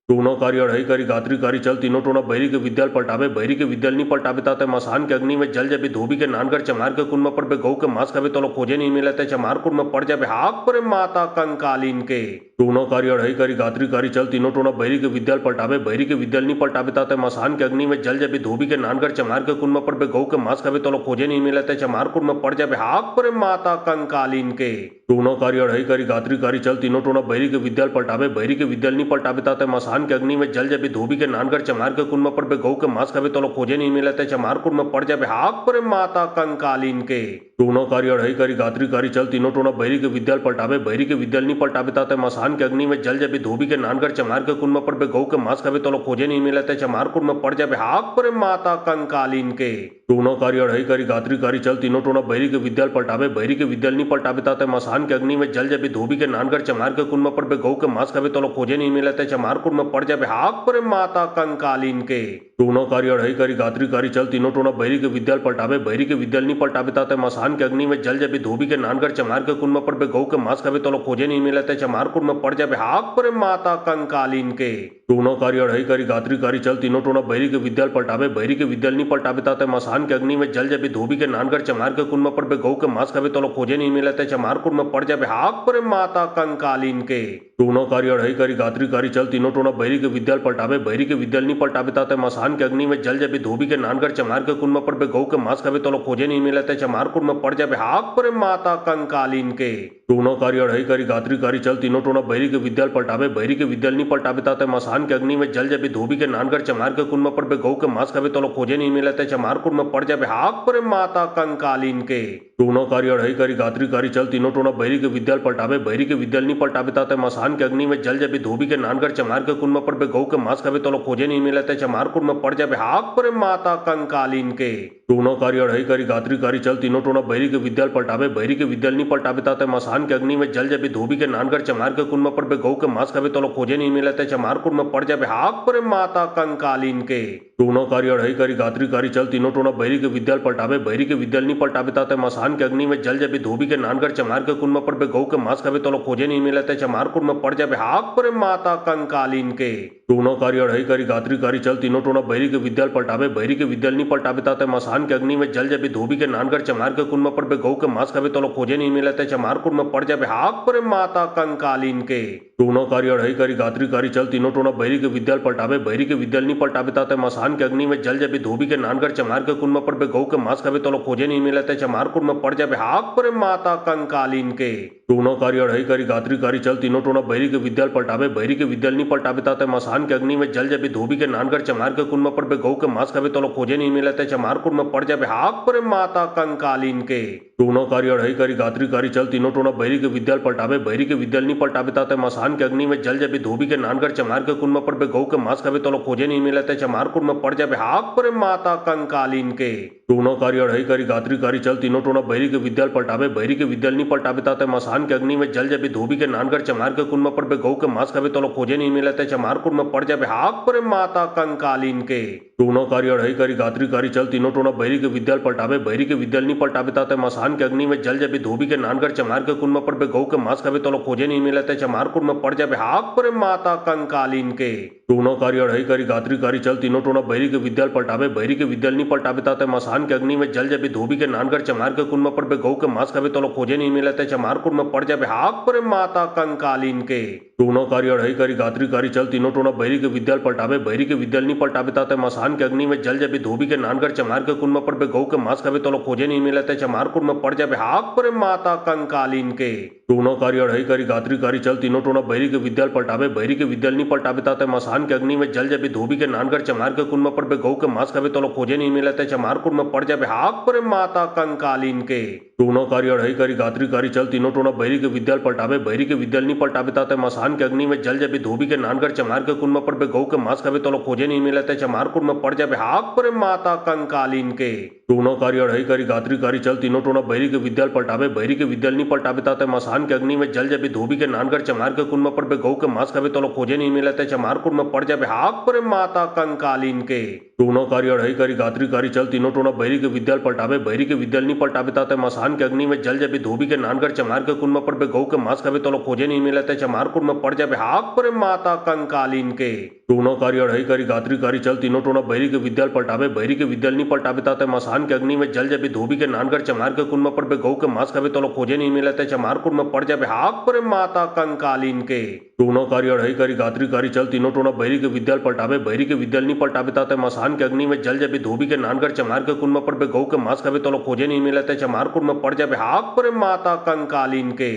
टूना कारी अढ़ई कारी गात्री कारी चल तीनों टोना बैरी के विद्याल पलटावे बैरी के विद्याल नी पलटावे ताते मसान के अग्नि में जल जबी धोबी के नानकर चमार के कुन में पर बे गौ के मांस कवे तो खोजे नहीं मिलते चमार कुन में पड़ जाबे हाक पर माता कंकालीन के टूना कारी अढ़ई कारी गात्री कारी चल तीनों टोना बैरी के विद्याल पलटावे बैरी के विद्याल नी पलटावे ताते मसान के अग्नि में जल जबी धोबी के नानकर चमार के कुन में पर बे गौ के मांस कवे तो खोजे नहीं मिलते चमार कुन में पड़ जाबे हाक पर माता कंकालीन के टूना कारी अढ़ई कारी गात्री कारी चल तीनों टोना बैरी के विद्याल पलटावे बैरी के विद्याल नी पलटावे ताते मसान के अग्नि में जल जबी धोबी के नानकर चमार के कुन में पर बे गौ के मांस कवे तो खोजे नहीं मिलते चमार कुन में पड़ जाबे हाक पर माता कंकालीन के टूना कारी अढ़ई कारी गात्री कारी चल तीनों टोना बैरी के विद्याल पलटावे बैरी के विद्याल नी पलटावे ताते मसान मसान के अग्नि में जल जबी धोबी के नानकर चमार के कुन में पर बे गौ के मांस कवे तो खोजे नहीं मिलते चमार कुन में पड़ जाबे हाक पर माता कंकालीन के टूनो कारी अढ़ई कारी गात्री कारी चल तीनों टोना बैरी के विद्याल पलटावे बैरी के विद्याल नहीं पलटावे ताते मसान के अग्नि में जल जबी धोबी के नानकर चमार के कुन में पर बे गौ के मांस कवे तो खोजे नहीं मिलते चमार कुन में पड़ जाबे हाक पर माता कंकालीन के टूनो कारी अढ़ई कारी गात्री कारी चल तीनों टोना बैरी के विद्याल पलटावे बैरी के विद्याल नहीं पलटावे ताते मसान के अग्नि में जल जबी धोबी के नानकर चमार के कुन में पर बे गौ के मांस कवे तो खोजे नहीं मिलते चमार कुन में पड़ जाबे हाक पर माता कंकालीन के टूनो कारी अढ़ई कारी गात्री कारी चल तीनों टोना बैरी के विद्याल पलटावे बैरी के विद्याल नहीं पलटावे ताते मसान के अग्नि में जल जबी धोबी के नानकर चमार के कुन में पर बे गौ के मांस कवे तो खोजे नहीं मिलते चमार कुन में पड़ जाबे हाक पर माता कंकालीन के टूनो कारी अढ़ई कारी गात्री कारी चल तीनों टोना बैरी के विद्याल पलटावे बैरी के विद्याल नहीं पलटावे ताते मसान के अग्नि में जल जबी धोबी के नानकर चमार के कुन में पर बे गौ के मांस कवे तो खोजे नहीं मिलते चमार कुन में पड़ जाबे हाक पर माता कंकालीन के टूनो कारी अढ़ई कारी गात्री कारी चल तीनों टोना बैरी के विद्याल पलटावे बैरी के विद्याल नहीं पलटावे ताते मसान के अग्नि में जल जबी धोबी के नानकर चमार के कुन में पर बे गौ के मांस कवे तो खोजे नहीं मिलते चमार कुन में पड़ जाबे हाक पर माता कंकालीन के टूनो कारी अढ़ई कारी गात्री कारी चल तीनों टोना बैरी के विद्याल पलटावे बैरी के विद्याल नहीं पलटावे ताते मसान के अग्नि में जल जबी धोबी के नानकर चमार के कुन में पर बे गौ के मांस कवे तो खोजे नहीं मिलते चमार कुन में पड़ जाबे हाक पर माता कंकालीन के टूनो कारी अढ़ई कारी गात्री कारी चल तीनों टोना बैरी के विद्याल पलटावे बैरी के विद्याल नहीं पलटावे ताते मसान के अग्नि में जल जबी धोबी के नानकर चमार के कुन में पर बे गौ के मांस कवे तो खोजे नहीं मिलते चमार कुन में पड़ जाबे हाक पर माता कंकालीन के टूनो कारी अढ़ई कारी गात्री कारी चल तीनों टोना बैरी के विद्याल पलटावे बैरी के विद्याल नहीं पलटावे ताते मसान के अग्नि में जल जबी धोबी के नानकर चमार के कुन में पर बे गौ के मांस कवे तो खोजे नहीं मिलते चमार कुन में पड़ जाबे हाक पर माता कंकालीन के टूनो कारी अढ़ई कारी गात्री कारी चल तीनों टोना बैरी के विद्याल पलटावे बैरी के विद्याल नहीं पलटावे ताते मसान के अग्नि में जल जबी धोबी के नानकर चमार के कुन में पर बे गौ के मांस कवे तो खोजे नहीं मिलते चमार कुन में पड़ जाबे हाक पर माता कंकालीन के टूनो कारी अढ़ई कारी गात्री कारी चल तीनों टोना बैरी के विद्याल पलटावे बैरी के विद्याल नहीं पलटावे ताते मसान के अग्नि में जल जबी धोबी के नानकर चमार के कुन में पर बे गौ के मांस कवे तो खोजे नहीं मिलते चमार कुन में पड़ जाबे हाक पर माता कंकालीन के टूनो कारी अढ़ई कारी गात्री कारी चल तीनों टोना बैरी के विद्याल पलटावे बैरी के विद्याल नहीं पलटावे ताते मसान के अग्नि में जल जबी धोबी के नानकर चमार के कुन में पर बे गौ के मांस कवे तो खोजे नहीं मिलते चमार कुन में पड़ जाबे हाक पर माता कंकालीन के टूनो कारी अढ़ई कारी गात्री कारी चल तीनों टोना बैरी के विद्याल पलटावे बैरी के विद्याल नहीं पलटावे ताते मसान के अग्नि में जल जबी धोबी के नानकर चमार के कुन में पर बे गौ के मांस कवे तो खोजे नहीं मिलते चमार कुन में पड़ जाबे हाक पर माता कंकालीन के टूनो कारी अढ़ई कारी गात्री कारी चल तीनों टोना बैरी के विद्याल पलटावे बैरी के विद्याल नहीं पलटावे ताते मसान के अग्नि में जल जबी धोबी के नानकर चमार के कुन में पर बे गौ के मांस कवे तो खोजे नहीं मिलते चमार कुन में पड़ जाबे हाक पर माता कंकालीन के टूनो कारी अढ़ई कारी गात्री कारी चल तीनों टोना बैरी के विद्याल पलटावे बैरी के विद्याल नहीं पलटावे ताते मसान के अग्नि में जल जबी धोबी के नानकर चमार के कुन में पर बे गौ के मांस कवे तो खोजे नहीं मिलते चमार कुन में पड़ जाबे हाक पर माता कंकालीन के टूनो कारी अढ़ई कारी गात्री कारी चल तीनों टोना बैरी के विद्याल पलटावे बैरी के विद्याल नहीं पलटावे ताते मसान के अग्नि में जल जबी धोबी के नानकर चमार के कुन में पर बे गौ के मांस कवे तो खोजे नहीं मिलते चमार कुन में पड़ जाबे हाक पर माता कंकालीन के टूनो कारी अढ़ई कारी गात्री कारी चल तीनों टोना बैरी के विद्याल पलटावे बैरी के विद्याल नहीं पलटावे ताते मसान के अग्नि में जल जबी धोबी के नानकर चमार के कुन में पर बे गौ के मांस कवे तो खोजे नहीं मिलते चमार कुन में पड़ जाबे हाक पर माता कंकालीन के टूनो कारी अढ़ई कारी गात्री कारी चल तीनों टोना बैरी के विद्याल पलटावे बैरी के विद्याल नहीं पलटावे ताते मसान के अग्नि में जल जबी धोबी के नानकर चमार के कुन में पर बे गौ के मांस कवे तो खोजे नहीं मिलते चमार कुन में पड़ जाबे हाक पर माता कंकालीन के टूनो कारी अढ़ई कारी गात्री कारी चल तीनों टोना बैरी के विद्याल पलटावे बैरी के विद्याल नहीं पलटावे ताते मसान के अग्नि में जल जबी धोबी के नानकर चमार के कुन में पर बे गौ के मांस कवे तो खोजे नहीं मिलते चमार कुन में पड़ जाबे हाक पर माता कंकालीन के टूनो कारी अढ़ई कारी गात्री कारी चल तीनों टोना बैरी के विद्याल पलटावे बैरी के विद्याल नहीं पलटावे ताते मसान के अग्नि में जल जबी धोबी के नानकर चमार के कुन में पर बे गौ के मांस कवे तो खोजे नहीं मिलते चमार कुन में पड़ जाबे हाक पर माता कंकालीन के टूनो कारी अढ़ई कारी गात्री कारी चल तीनों टोना बैरी के विद्याल पलटावे बैरी के विद्याल नहीं पलटावे ताते मसान के अग्नि में जल जबी धोबी के नानकर चमार के कुन में पर बे गौ के मांस कवे तो खोजे नहीं मिलते चमार कुन में पड़ जाबे हाक पर माता कंकालीन के टूनो कारी अढ़ई कारी गात्री कारी चल तीनों टोना बैरी के विद्याल पलटावे बैरी के विद्याल नहीं पलटावे ताते मसान के अग्नि में जल जबी धोबी के नानकर चमार के कुन में पर बे गौ के मांस कवे तो खोजे नहीं मिलते चमार कुन में पड़ जाबे हाक पर माता कंकालीन के टूनो कारी अढ़ई कारी गात्री कारी चल तीनों टोना बैरी के विद्याल पलटावे बैरी के विद्याल नहीं पलटावे ताते मसान के अग्नि में जल जबी धोबी के नानकर चमार के कुन में पर बे गौ के मांस कवे तो खोजे नहीं मिलते चमार कुन में पड़ जाबे हाक पर माता कंकालीन के टूनो कारी अढ़ई कारी गात्री कारी चल तीनों टोना बैरी के विद्याल पलटावे बैरी के विद्याल नहीं पलटावे ताते मसान के अग्नि में जल जबी धोबी के नानकर चमार के कुन में पर बे गौ के मांस कवे तो खोजे नहीं मिलते चमार कुन में पड़ जाबे हाक पर माता कंकालीन के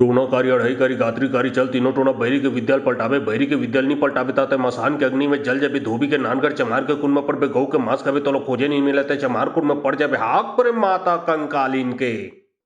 टूना कारी अढ़ई कारी गात्री कारी चल तीनों टोना बहरी के विद्याल पलटावे बहरी के विद्याल नहीं पलटावे ताते मसान के अग्नि में जल जबी धोबी के नानकर चमार के कुन में पड़ पे गौ के मांस खावे तो खोजे नहीं मिलते चमार कुन में पड़ जाबे हाक पर माता कंकालीन के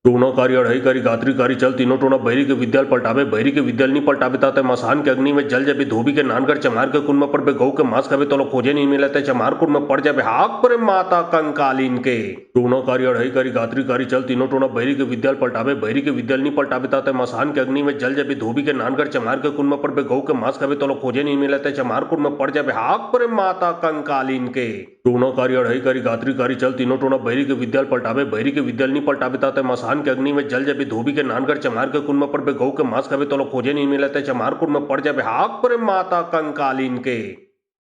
टूना कारी अढ़ई कारी गात्री कारी चल तीनों टोना बहरी के विद्याल पलटावे बहरी के विद्याल नहीं पलटावे ताते मसान के अग्नि में जल जबी धोबी के नानकर चमार के कुन में पड़ पे गौ के मांस खावे तो खोजे नहीं मिलते चमार कुन में पड़ जाबे हाक पर माता कंकालीन के टूना कारी अढ़ई कारी गात्री कारी चल तीनों टोना बहरी के विद्याल पलटावे बहरी के विद्याल नहीं पलटावे ताते मसान के अग्नि में जल जबी धोबी के नानकर चमार के कुन में पड़ पे गौ के मांस खावे तो खोजे नहीं मिलते चमार कुन में पड़ जाबे हाक पर माता कंकालीन के टूना कारी अढ़ई कारी गात्री कारी चल तीनों टोना बहरी के विद्याल पलटावे बहरी के विद्याल नहीं पलटावे ताते मसान के अग्नि में जल जबी धोबी के नानकर चमार के कुन में पड़ पे गौ के मांस खावे तो खोजे नहीं मिलते चमार कुन में पड़ जाबे हाक पर माता कंकालीन के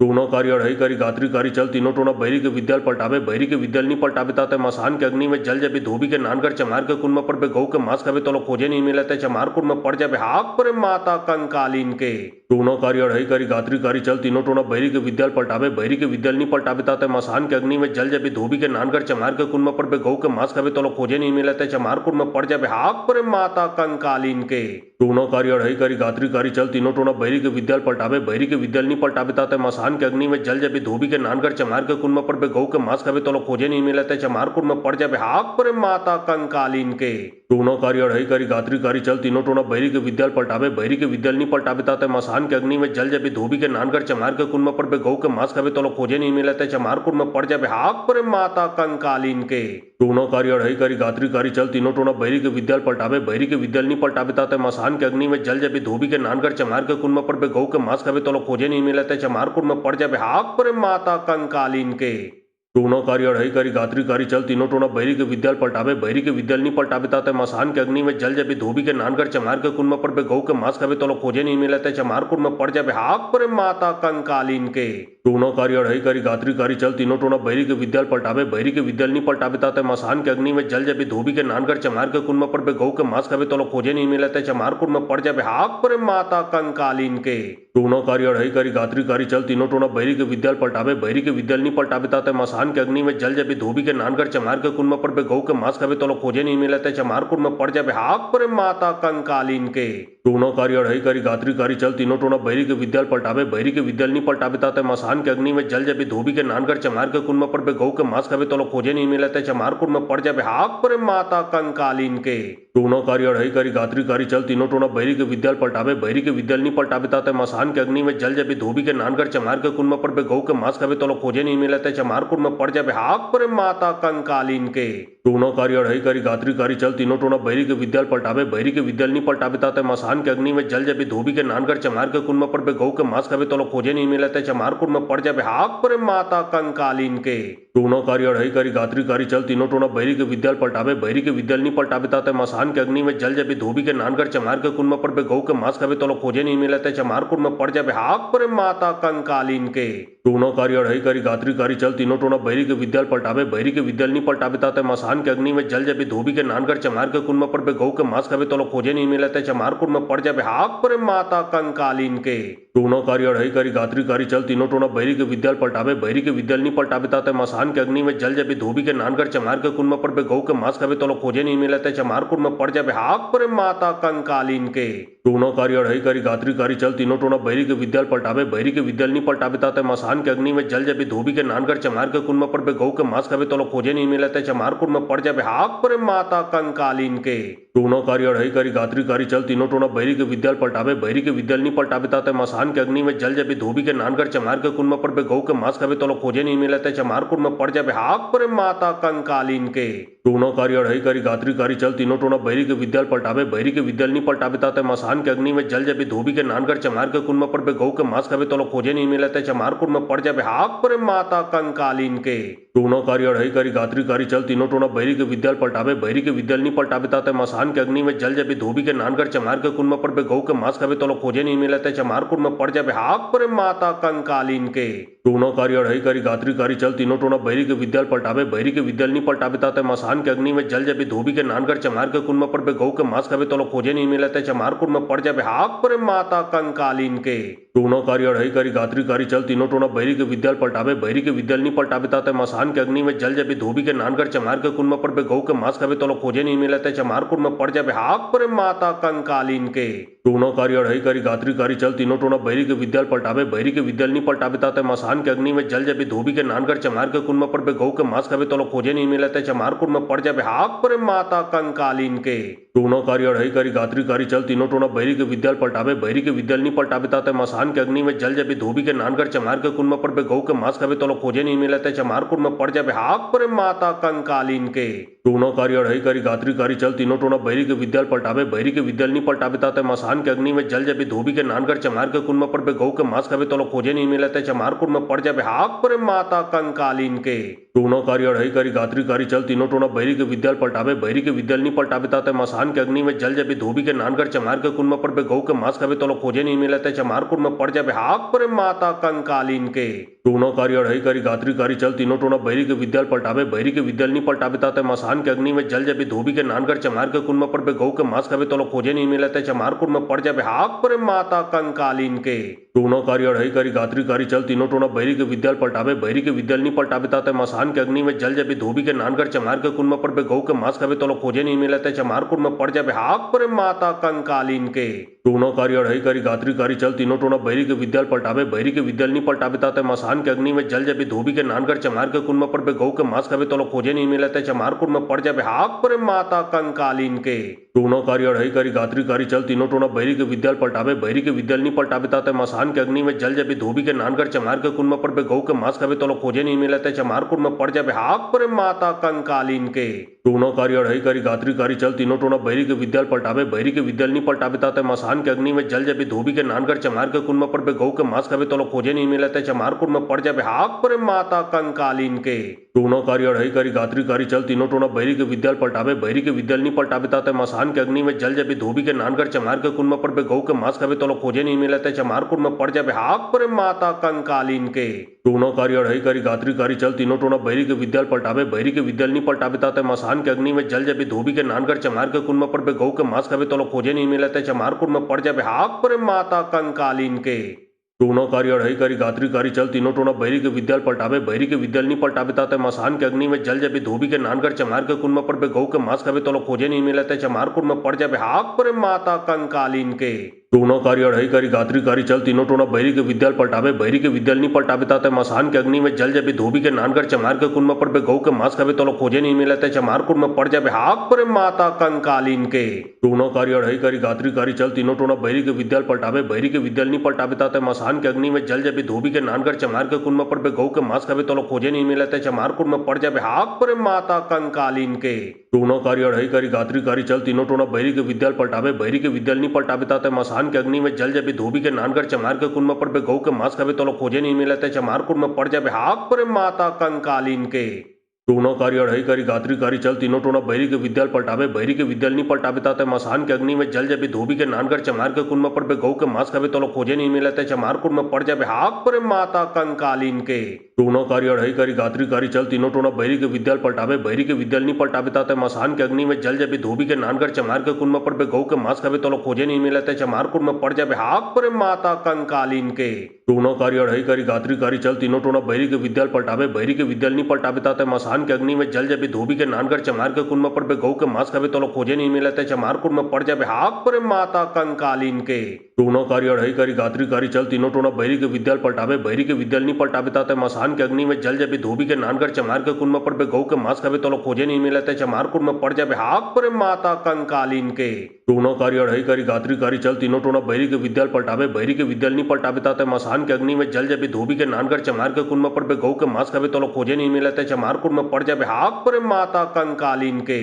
टूना कारी अढ़ई कारी गात्री कारी चल तीनों टोना बहरी के विद्याल पलटावे बहरी के विद्याल नहीं पलटावे ताते मसान के अग्नि में जल जबी धोबी के नानकर चमार के कुन में पड़ पे गौ के मांस खावे तो खोजे नहीं मिलते चमार कुन में पड़ जाबे हाक पर माता कंकालीन के टूना कारी अढ़ई कारी गात्री कारी चल तीनों टोना बहरी के विद्याल पलटावे बहरी के विद्याल नहीं पलटावे ताते मसान के अग्नि में जल जबी धोबी के नानकर चमार के कुन में पड़ पे गौ के मांस खावे तो खोजे नहीं मिलते चमार कुन में पड़ जाबे हाक पर माता कंकालीन के टूना कारी अढ़ई कारी गात्री कारी चल तीनों टोना बहरी के विद्याल पलटावे बहरी के विद्याल नहीं पलटावे ताते मसान के अग्नि में जल जबी धोबी के नानकर चमार के कुन में पड़ पे गौ के मांस खावे तो खोजे नहीं मिलते चमार कुन में पड़ जाबे हाक पर माता कंकालीन के टूना कारी अढ़ई कारी गात्री कारी चल तीनों टोना बहरी के विद्याल पलटावे बहरी के विद्याल नहीं पलटावे ताते मसान के अग्नि में जल जबी धोबी के नानकर चमार के कुन में पड़ पे गौ के मांस खावे तो खोजे नहीं मिलते चमार कुन में पड़ जाबे हाक पर माता कंकालीन के टूना कारी अढ़ई कारी गात्री कारी चल तीनों टोना बहरी के विद्याल पलटावे बहरी के विद्याल नहीं पलटावे ताते मसान के अग्नि में जल जबी धोबी के नानकर चमार के कुन में पड़ पे गौ के मांस खावे तो खोजे नहीं मिलते चमार कुन में पड़ जाबे हाक पर माता कंकालीन के टूना कारी अढ़ई कारी गात्री कारी चल तीनों टोना बहरी के विद्याल पलटावे बहरी के विद्याल नहीं पलटावे ताते मसान के अग्नि में जल जबी धोबी के नानकर चमार के कुन में पड़ पे गौ के मांस खावे तो खोजे नहीं मिलते चमार कुन में पड़ जाबे हाक पर माता कंकालीन के टूना कारी अढ़ई कारी गात्री कारी चल तीनों टोना बहरी के विद्याल पलटावे बहरी के विद्याल नहीं पलटावे ताते मसान के अग्नि में जल जबी धोबी के नानकर चमार के कुन में पड़ पे गौ के मांस खावे तो खोजे नहीं मिलते चमार कुन में पड़ जाबे हाक पर माता कंकालीन के टूना कारी अढ़ई कारी गात्री कारी चल तीनों टोना बहरी के विद्याल पलटावे बहरी के विद्याल नहीं पलटावे ताते मसान के अग्नि में जल जबी धोबी के नानकर चमार के कुन में पड़ पे गौ के मांस खावे तो खोजे नहीं मिलते चमार कुन में पड़ जाबे हाक पर माता कंकालीन के टूना कारी अढ़ई कारी गात्री कारी चल तीनों टोना बहरी के विद्याल पलटावे बहरी के विद्याल नहीं पलटावे ताते मसान के अग्नि में जल जबी धोबी के नानकर चमार के कुन में पड़ पे गौ के मांस खावे तो खोजे नहीं मिलते चमार कुन में पड़ जाबे हाक पर माता कंकालीन के टूना कारी अढ़ई कारी गात्री कारी चल तीनों टोना बहरी के विद्याल पलटावे बहरी के विद्याल नहीं पलटावे ताते मसान के अग्नि में जल जबी धोबी के नानकर चमार के कुन में पड़ पे गौ के मांस खावे तो खोजे नहीं मिलते चमार कुन में पड़ जाबे हाक पर माता कंकालीन के टूना कारी अढ़ई कारी गात्री कारी चल तीनों टोना बहरी के विद्याल पलटावे बहरी के विद्याल नहीं पलटावे ताते मसान के अग्नि में जल जबी धोबी के नानकर चमार के कुन में पड़ पे गौ के मांस खावे तो खोजे नहीं मिलते चमार कुन में पड़ जाबे हाक पर माता कंकालीन के टूना कारी अढ़ई कारी गात्री कारी चल तीनों टोना बहरी के विद्याल पलटावे बहरी के विद्याल नहीं पलटावे ताते मसान के अग्नि में जल जबी धोबी के नानकर चमार के कुन में पड़ पे गौ के मांस खावे तो खोजे नहीं मिलते चमार कुन में पड़ जाबे हाक पर माता कंकालीन के टूना कारी अढ़ई कारी गात्री कारी चल तीनों टोना बहरी के विद्याल पलटावे बहरी के विद्याल नहीं पलटावे ताते मसान के अग्नि में जल जबी धोबी के नानकर चमार के कुन में पड़ पे गौ के मांस खावे तो खोजे नहीं मिलते चमार कुन में पड़ जाबे हाक पर माता कंकालीन के टूना कारी अढ़ई कारी गात्री कारी चल तीनों टोना बहरी के विद्याल पलटावे बहरी के विद्याल नहीं पलटावे ताते मसान के अग्नि में जल जबी धोबी के नानकर चमार के कुन में पड़ पे गौ के मांस खावे तो खोजे नहीं मिलते चमार कुन में पड़ जाबे हाक पर माता कंकालीन के टूना कारी अढ़ई कारी गात्री कारी चल तीनों टोना बहरी के विद्याल पलटावे बहरी के विद्याल नहीं पलटावे ताते मसान के अग्नि में जल जबी धोबी के नानकर चमार के कुन में पड़ पे गौ के मांस खावे तो खोजे नहीं मिलते चमार कुन में पड़ जाबे हाक पर माता कंकालीन के टूना कारी अढ़ई कारी गात्री कारी चल तीनों टोना बहरी के विद्याल पलटावे बहरी के विद्याल नहीं पलटावे ताते मसान के अग्नि में जल जबी धोबी के नानकर चमार के कुन में पड़ पे गौ के मांस खावे तो खोजे नहीं मिलते चमार कुन में पड़ जाबे हाक पर माता कंकालीन के टूना कारी अढ़ई कारी गात्री कारी चल तीनों टोना बहरी के विद्याल पलटावे बहरी के विद्याल नहीं पलटावे ताते मसान के अग्नि में जल जबी धोबी के नानकर चमार के कुन में पड़ पे गौ के मांस खावे तो खोजे नहीं मिलते चमार कुन में पड़ जाबे हाक पर माता कंकालीन के टूना कारी अढ़ई कारी गात्री कारी चल तीनों टोना बहरी के विद्याल पलटावे बहरी के विद्याल नहीं पलटावे ताते मसान के अग्नि में जल जबी धोबी के नानकर चमार के कुन में पड़ पे गौ के मांस खावे तो खोजे नहीं मिलते चमार कुन में पड़ जाबे हाक पर माता कंकालीन के टूना कारी अढ़ई कारी गात्री कारी चल तीनों टोना बहरी के विद्याल पलटावे बहरी के विद्याल नहीं पलटावे ताते मसान के अग्नि में जल जबी धोबी के नानगर चमार के कुन में पड़ पे गौ के मांस खावे तो खोजे नहीं मिलते चमार कुन में पड़ जाबे हाक पर माता कंकालीन के टूना कारी अढ़ई कारी गात्री कारी चल तीनों टोना बहरी के विद्याल पलटावे बहरी के विद्याल नहीं पलटावे ताते मसान के अग्नि में जल जबी धोबी के नानगर चमार के कुन में पड़ पे गौ के मांस खावे तो खोजे नहीं मिलते चमार कुन में पड़ जाबे हाक पर माता कंकालीन के टूना कारी अढ़ई कारी गात्री कारी चल तीनों टोना बहरी के विद्याल पलटावे बहरी के विद्याल नहीं पलटावे ताते मसान के अग्नि में जल जबी धोबी के नानगर चमार के कुन में पड़ पे गौ के मांस खावे तो खोजे नहीं मिलते चमार कुन में पड़ जाबे हाक पर माता कंकालीन के टूना कारी अढ़ई कारी गात्री कारी चल तीनों टोना बहरी के विद्याल पलटावे बहरी के विद्याल नहीं पलटावे ताते मसान के अग्नि में जल जबी धोबी के नानगर चमार के कुन में पड़ पे गौ के मांस खावे तो खोजे नहीं मिलते चमार कुन में पड़ जाबे हाक पर माता कंकालीन के टूना कारी अढ़ई कारी गात्री कारी चल तीनों टोना बहरी के विद्याल पलटावे बहरी के विद्याल नहीं पलटावे ताते मसान के अग्नि में जल जबी धोबी के नानगर चमार के कुन में पड़ पे गौ के मांस खावे तो खोजे नहीं मिलते चमार कुन में पड़ जाबे हाक पर माता कंकालीन के टूना कारी अढ़ई कारी गात्री कारी चल तीनों टोना बहरी के विद्याल पलटावे बहरी के विद्याल नहीं पलटावे ताते मसान के अग्नि में जल जबी धोबी के नानगर चमार के कुन में पड़ पे गौ के मांस खावे तो खोजे नहीं मिलते चमार कुन में पड़ जाबे हाक पर माता कंकालीन के टूना कारी अढ़ई कारी गात्री कारी चल तीनों टोना बहरी के विद्याल पलटावे बहरी के विद्याल नहीं पलटावे ताते मसान के अग्नि में जल जबी धोबी के नानगर चमार के कुन में पड़ पे गौ के मांस खावे तो खोजे नहीं मिलते चमार कुन में पड़ जाबे हाक पर माता कंकालीन के टूना कारी अढ़ई कारी गात्री कारी चल तीनों टोना बहरी के विद्याल पलटावे बहरी के विद्याल नहीं पलटावे ताते मसान के अग्नि में जल जबी धोबी के नानगर चमार के कुन में पड़ पे गौ के मांस खावे तो खोजे नहीं मिलते चमार कुन में पड़ जाबे हाक पर माता कंकालीन के टूना कारी अढ़ई कारी गात्री कारी चल तीनों टोना बहरी के विद्याल पलटावे बहरी के विद्याल नहीं पलटावे ताते मसान के अग्नि में जल जबी धोबी के नानगर चमार के कुन में पड़ पे गौ के मांस खावे तो खोजे नहीं मिलते चमार कुन में पड़ जाबे हाक पर माता कंकालीन के टूना कारी अढ़ई कारी गात्री कारी चल तीनों टोना बहरी के विद्याल पलटावे बहरी के विद्याल नहीं पलटावे ताते मसान के अग्नि में जल जबी धोबी के नानगर चमार के कुन में पड़ पे गौ के मांस खावे तो खोजे नहीं मिलते चमार कुन में पड़ जाबे हाक पर माता कंकालीन के टूना कारी अढ़ई कारी गात्री कारी चल तीनों टोना बहरी के विद्याल पलटावे बहरी के विद्याल नहीं पलटावे ताते मसान के अग्नि में जल जबी धोबी के नानगर चमार के कुन में पड़ पे गौ के मांस खावे तो खोजे नहीं मिलते चमार कुन में पड़ जाबे हाक पर माता कंकालीन के टूना कारी अढ़ई कारी गात्री कारी चल तीनों टोना बहरी के विद्याल पलटावे बहरी के विद्याल नहीं पलटावे ताते मसान के अग्नि में जल जबी धोबी के नानगर चमार के कुन में पड़ पे गौ के मांस खावे तो खोजे नहीं मिलते चमार कुन में पड़ जाबे हाक पर माता कंकालीन के टूना कारी अढ़ई कारी गात्री कारी चल तीनों टोना बहरी के विद्याल पलटावे बहरी के विद्याल नहीं पलटावे ताते मसान के अग्नि में जल जबी धोबी के नानगर चमार के कुन में पड़ पे गौ के मांस खावे तो खोजे नहीं मिलते चमार कुन में पड़ जाबे हाक पर माता कंकालीन के टूना कारी अढ़ई कारी गात्री कारी चल तीनों टोना बहरी के विद्याल पलटावे बहरी के विद्याल नहीं पलटावे ताते मसान के अग्नि में जल जबी धोबी के नानगर चमार के कुन में पड़ पे गौ के मांस खावे तो खोजे नहीं मिलते चमार कुन में पड़ जाबे हाक पर माता कंकालीन के टूना कारी अढ़ई कारी गात्री कारी चल तीनों टोना बहरी के विद्याल पलटावे बहरी के विद्याल नहीं पलटावे ताते मसान के अग्नि में जल जबी धोबी के नानगर चमार के कुन में पड़ पे गौ के मांस खावे तो खोजे नहीं मिलते चमार कुन में पड़ जाबे हाक पर माता कंकालीन के टूना कारी अढ़ई कारी गात्री कारी चल तीनों टोना बहरी के विद्याल पलटावे बहरी के विद्याल नहीं पलटावे ताते मसान के अग्नि में जल जबी धोबी के नानगर चमार के कुन में पड़ पे गौ के मांस खावे तो खोजे नहीं मिलते चमार कुन में पड़ जाबे हाक पर माता कंकालीन के टूना कारी अढ़ई कारी गात्री कारी चल तीनों टोना बहरी के विद्याल पलटावे बहरी के विद्याल नहीं पलटावे ताते मसान के अग्नि में जल जबी धोबी के नानगर चमार के कुन में पड़ पे गौ के मांस खावे तो खोजे नहीं मिलते चमार कुन में पड़ जाबे हाक पर माता कंकालीन के टूना कारी अढ़ई कारी गात्री कारी चल तीनों टोना बहरी के विद्याल पलटावे बहरी के विद्याल नहीं पलटावे ताते मसान के अग्नि में जल जबी धोबी के नानगर चमार के कुन में पड़ पे गौ के मांस खावे तो खोजे नहीं मिलते चमार कुन में पड़ जाबे हाक पर माता कंकालीन के टूना कारी अढ़ई कारी गात्री कारी चल तीनों टोना बहरी के विद्याल पलटावे बहरी के विद्याल नहीं पलटावे ताते मसान के अग्नि में जल जबी धोबी के नानगर चमार के कुन में पड़ पे गौ के मांस खावे तो खोजे नहीं मिलते चमार कुन में पड़ जाबे हाक पर माता कंकालीन के टूना कारी अढ़ई कारी गात्री कारी चल तीनों टोना बहरी के विद्याल पलटावे बहरी के विद्याल नहीं पलटावे ताते मसान के अग्नि में जल जबी धोबी के नानगर चमार के कुन में पड़ पे गौ के मांस खावे तो खोजे नहीं मिलते चमार कुन में पड़ जाबे हाक पर माता कंकालीन के टूना कारी अढ़ई कारी गात्री कारी चल तीनों टोना बहरी के विद्याल पलटावे बहरी के विद्याल नहीं पलटावे ताते मसान के अग्नि में जल जबी धोबी के नानगर चमार के कुन में पड़ पे गौ के मांस खावे तो खोजे नहीं मिलते चमार कुन में पड़ जाबे हाक पर माता कंकालीन के टूना कारी अढ़ई कारी गात्री कारी चल तीनों टोना बहरी के विद्याल पलटावे बहरी के विद्याल नहीं पलटावे ताते मसान के अग्नि में जल जबी धोबी के नानगर चमार के कुन में पड़ पे गौ के मांस खावे तो खोजे नहीं मिलते चमार कुन में पड़ जाबे हाक पर माता कंकालीन के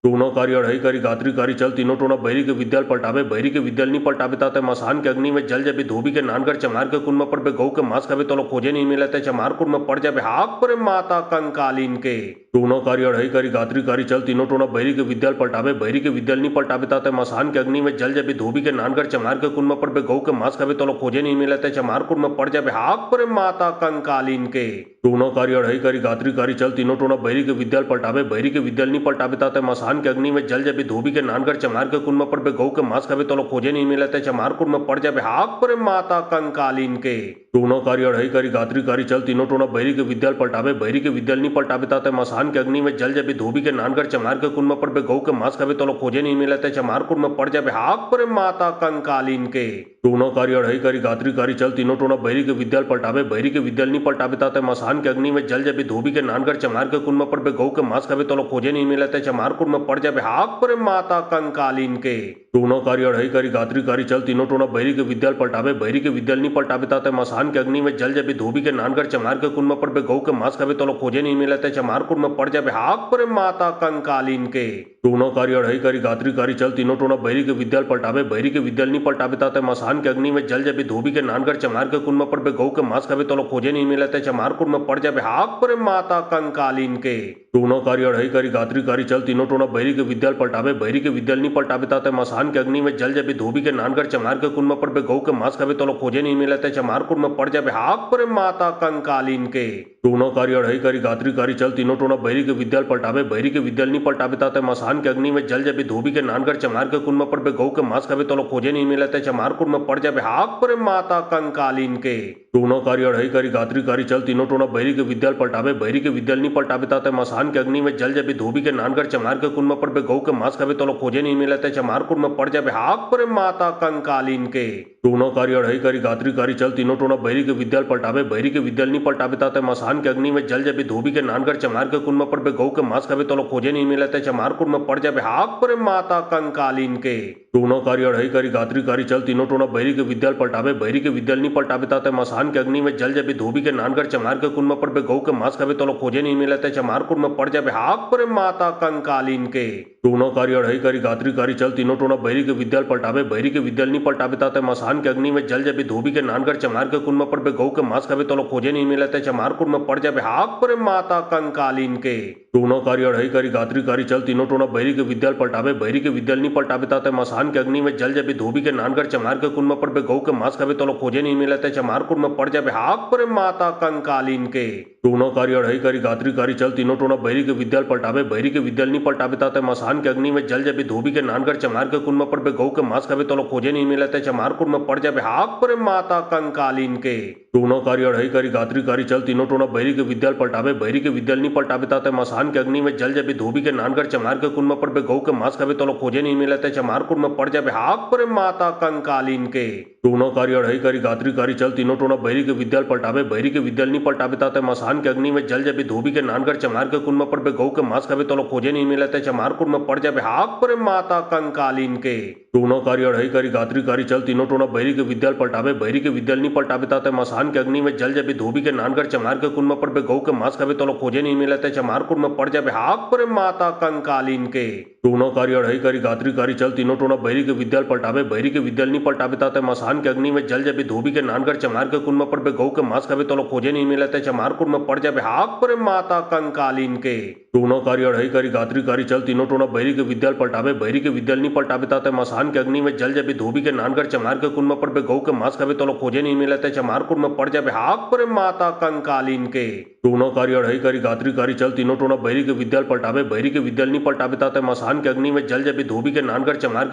टूना कारी अढ़ई कारी गात्री कारी चल तीनों टोना बैरी के विद्याल पलटावे बैरी के विद्याल नहीं पलटावे ताते मसान के अग्नि में जल जबी धोबी के नानगर चमार के कुन में पर बे गौ के मांस कभी तो खोजे नहीं मिलते चमार कुन में पड़ जाबे हाक पर माता कंकालीन के टूना कारी अढ़ई कारी गात्री कारी चल तीनों टोना बैरी के विद्याल पलटावे बैरी के विद्याल नहीं पलटावे ताते मसान के अग्नि में जल जबी धोबी के नानगर चमार के कुन में पर बे गौ के मांस कभी तो खोजे नहीं मिलते चमार कुन में पड़ जाबे हाक पर माता कंकालीन के टूना कारी अढ़ई कारी गात्री कारी चल तीनों टोना बैरी के विद्याल पलटावे बैरी के विद्याल नहीं पलटावे ताते मसान के अग्नि में जल जबी धोबी के नानगर चमार के कुन में पर बे गौ के मांस कभी तो खोजे नहीं मिलते चमार कुन में पड़ जाबे हाक पर माता कंकालीन के टूना कारी अढ़ई कारी गात्री कारी चल तीनों टोना बैरी के विद्याल पलटावे बैरी के विद्याल नहीं पलटावे ताते मसान के अग्नि में जल जबी धोबी के नानगर चमार के कुन में पर बे गौ के मांस कभी तो खोजे नहीं मिलते चमार कुन में पड़ जाबे हाक पर माता कंकालीन के टूना कारी अढ़ई कारी गात्री कारी चल तीनों टोना बैरी के विद्याल पलटावे बैरी के विद्याल नहीं पलटावे ताते मसान के अग्नि में जल जबी धोबी के नानगर चमार के कुन में पर बे गौ के मांस कभी तो खोजे नहीं मिलते चमार कुन में पड़ जाबे हाक पर माता कंकालीन के टूना कारी अढ़ई कारी गात्री कारी चल तीनों टोना बैरी के विद्याल पलटावे बैरी के विद्याल नहीं पलटावे ताते मसान के अग्नि में जल जबी धोबी के नानगर चमार के कुन में पर बे गौ के मांस कभी तो खोजे नहीं मिलते चमार कुन में पड़ जाबे हाक पर माता कंकालीन के टूना कारी अढ़ई कारी गात्री कारी चल तीनों टोना बैरी के विद्याल पलटावे बैरी के विद्याल नहीं पलटावे ताते मसान के अग्नि में जल जबी धोबी के नानगर चमार के कुन में पर बे गौ के मांस कभी तो खोजे नहीं मिलते चमार कुन में पड़ जाबे हाक पर माता कंकालीन के टूना कारी अढ़ई कारी गात्री कारी चल तीनों टोना बैरी के विद्याल पलटावे बैरी के विद्याल नहीं पलटावे ताते मसान के अग्नि में जल जबी धोबी के नानगर चमार के कुन में पर बे गौ के मांस कभी तो खोजे नहीं मिलते चमार कुन में पड़ जाबे हाक पर माता कंकालीन के टूना कारी अढ़ई कारी गात्री कारी चल तीनों टोना बैरी के विद्याल पलटावे बैरी के विद्याल नहीं पलटावे ताते मसान के अग्नि में जल जबी धोबी के नानगर चमार के कुन में पर बे गौ के मांस कभी तो खोजे नहीं मिलते चमार कुन में पड़ जाबे हाक पर माता कंकालीन के टूना कारी अढ़ई कारी गात्री कारी चल तीनों टोना बैरी के विद्याल पलटावे बैरी के विद्याल नहीं पलटावे ताते मसान के अग्नि में जल जबी धोबी के नानगर चमार के कुन में पर बे गौ के मांस कभी तो खोजे नहीं मिलते चमार कुन में पड़ जाबे हाक पर माता कंकालीन के टूना कारी अढ़ई कारी गात्री कारी चल तीनों टोना बैरी के विद्याल पलटावे बैरी के विद्याल नहीं पलटावे ताते मसान के अग्नि में जल जबी धोबी के नानगर चमार के कुन में पर बे गौ के मांस कभी तो खोजे नहीं मिलते चमार कुन में पड़ जाबे हाक पर माता कंकालीन के टूना कारी अढ़ई कारी गात्री कारी चल तीनों टोना बैरी के विद्याल पलटावे बैरी के विद्याल नहीं पलटावे ताते मसान के अग्नि में जल जबी धोबी के नानगर चमार के कुन में पर बे गौ के मांस कभी तो खोजे नहीं मिलते चमार कुन में पड़ जाबे हाक पर माता कंकालीन के टूना कारी अढ़ई कारी गात्री कारी चल तीनों टोना बैरी के विद्याल पलटावे बैरी के विद्याल नहीं पलटावे ताते मसान के अग्नि में जल जबी धोबी के नानगर चमार के कुन में पर बे गौ के मांस कभी तो खोजे नहीं मिलते चमार कुन में पड़ जाबे हाक पर माता कंकालीन के टूना कारी अढ़ई कारी गात्री कारी चल तीनों टोना बैरी के विद्याल पलटावे बैरी के विद्याल नहीं पलटावे ताते मसान के अग्नि में जल जबी धोबी के नानगर चमार के कुन में पर बे गौ के मांस कभी तो खोजे नहीं मिलते चमार कुन में पड़ जाबे हाक पर माता कंकालीन के टूना कारी अढ़ई कारी गात्री कारी चल तीनों टोना बैरी के विद्याल पलटावे बैरी के विद्याल नहीं पलटावे ताते मसान के अग्नि में जल जबी धोबी के नानगर चमार के कुन में पर बे गौ के मांस कभी तो खोजे नहीं मिलते चमार कुन में पड़ जाबे हाक पर माता कंकालीन के टूना कारी अढ़ई कारी गात्री कारी चल तीनों टोना बैरी के विद्याल पलटावे बैरी के विद्याल नहीं पलटावे ताते मसान के अग्नि में जल जबी धोबी के नानगर चमार के कुन में पर बे गौ के मांस कभी तो खोजे नहीं मिलते चमार कुन में पड़ जाबे हाक पर माता कंकालीन के टूना कारी अढ़ई कारी गात्री कारी चल तीनों टोना बैरी के विद्याल पलटावे बैरी के विद्याल नहीं पलटावे ताते मसान के अग्नि में जल जबी धोबी के नानगर चमार के कुन में पर बे गौ के मांस कभी तो खोजे नहीं मिलते चमार कुन में पड़ जाबे हाक पर माता कंकालीन के टूना कारी अढ़ई कारी गात्री कारी चल तीनों टोना बैरी के विद्याल पलटावे बैरी के विद्याल नहीं पलटावे ताते मसान के अग्नि में जल जबी धोबी के नानगर चमार के कुन में पर बे गौ के मांस कभी तो खोजे नहीं मिलते चमार कुन में पड़ जाबे हाक पर माता कंकालीन के टूना कारी अढ़ई कारी गात्री कारी चल तीनों टोना बैरी के विद्याल पलटावे बैरी के विद्याल नहीं पलटावे ताते मसान के अग्नि में जल जबी धोबी के नानगर चमार के कुन में पर बे गौ के मांस कभी तो खोजे नहीं मिलते चमार कुन में पड़ जाबे हाक पर माता कंकालीन के टूना कारी अढ़ई कारी गात्री कारी चल तीनों टोना बैरी के विद्याल पलटावे बैरी के विद्याल नहीं पलटावे ताते मसान के अग्नि में जल जबी धोबी के नानगर चमार के कुन में पर बे गौ के मांस कभी तो खोजे नहीं मिलते चमार कुन में पड़ जाबे हाक पर माता कंकालीन के टूना कारी अढ़ई कारी गात्री कारी चल तीनों टोना बैरी के विद्याल पलटावे बैरी के विद्याल नहीं पलटावे ताते मसान के अग्नि में जल जबी धोबी के नानगर चमार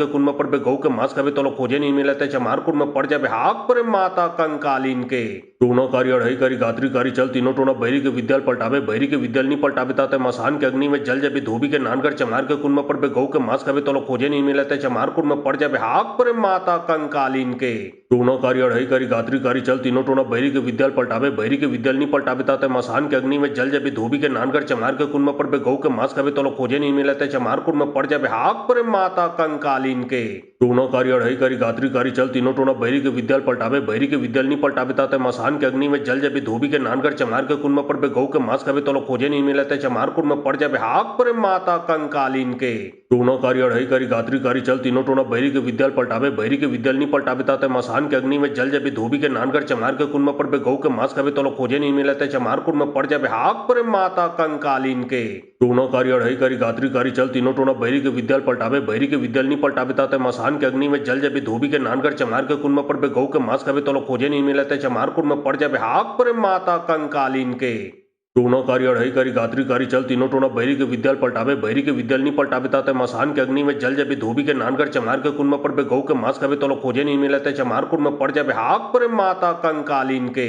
के कुन में पर बे गौ के मांस कभी तो खोजे नहीं मिलते चमार कुन में पड़ जाबे हाक पर माता कंकालीन के टूना कारी अढ़ई कारी गात्री कारी चल तीनों टोना बैरी के विद्याल पलटावे बैरी के विद्याल नहीं पलटावे ताते मसान के अग्नि में जल जबी धोबी के नानगर चमार के कुन में पर बे गौ के मांस कभी तो खोजे नहीं मिलते चमार कुन में पड़ जाबे हाक पर माता कंकालीन के टूना कारी अढ़ई कारी गात्री कारी चल तीनों टोना बैरी के विद्याल पलटावे बैरी के विद्याल नहीं पलटावे ताते मसान के अग्नि में जल जबी धोबी के नानगर चमार के कुन में पर बे गौ के मांस कभी तो खोजे नहीं मिलते चमार कुन में पड़ जाबे हाक पर माता कंकालीन के टूना कारी अढ़ई कारी गात्री कारी चल तीनों टोना बैरी के विद्याल पलटावे बैरी के विद्याल नहीं पलटावे ताते मसान के अग्नि में जल जबी धोबी के नानगर चमार के कुन में पर बे गौ के मांस कभी तो खोजे नहीं मिलते चमार कुन में पड़ जाबे हाक पर माता कंकालीन के टूना कारी अढ़ई कारी गात्री कारी चल तीनों टोना बहरी के विद्याल पलटावे बहरी के विद्याल नहीं पलटावे ताते मसान के अग्नि में जल जबी धोबी के नानकर चमार के कुन में पर बे गौ के मांस कभी तो खोजे नहीं मिलते चमार कुन में पड़ जाबे हाक पर माता कंकालीन के टूना कारी अढ़ई कारी गात्री कारी चल तीनों टोना बहरी के विद्याल पलटावे बहरी के विद्याल नहीं पलटावे ताते मसान के अग्नि में जल जबी धोबी के नानकर चमार के कुन में पर बे गौ के मांस कभी तो खोजे नहीं मिलते चमार कुन में पड़ जाबे हाक पर माता कंकालीन के टूना कारी अढ़ई कारी गात्री कारी चल तीनों टोना बहरी के विद्याल पलटावे बहरी के विद्याल नहीं पलटावे ताते मसान के अग्नि में जल जबी धोबी के नानकर चमार के कुन में पर बे गौ के मांस कभी तो खोजे नहीं मिलते चमार कुन में पड़ जाबे हाक पर माता कंकालीन के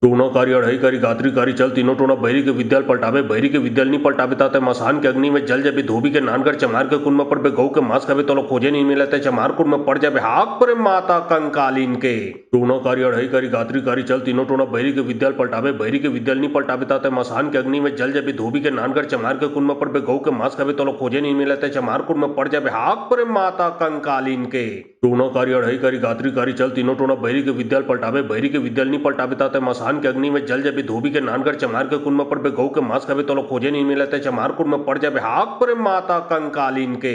टूना कारी अढ़ई कारी गात्री कारी चल तीनों टोना बहरी के विद्याल पलटावे बहरी के विद्याल नहीं पलटावे ताते मसान के अग्नि में जल जबी धोबी के नानकर चमार के कुन में पर बे गौ के मांस कभी तो खोजे नहीं मिलते चमार कुन में पड़ जाबे हाक पर माता कंकालीन के टूना कारी अढ़ई कारी गात्री कारी चल तीनों टोना बहरी के विद्याल पलटावे बहरी के विद्याल नहीं पलटावे ताते मसान के अग्नि में जल जबी धोबी के नानकर चमार के कुन में पर बे गौ के मांस कभी तो खोजे नहीं मिलते चमार कुन में पड़ जाबे हाक पर माता कंकालीन के टूना कारी अढ़ई कारी गात्री कारी चल तीनों टोना बहरी के विद्याल पलटावे बहरी के विद्याल नहीं पलटावे ताते मसान के अग्नि में जल जबी धोबी के नानकर चमार के कुन में पर बे गौ के मांस कभी तो खोजे नहीं मिलते चमार कुन में पड़ जाबे हाक पर माता कंकालीन के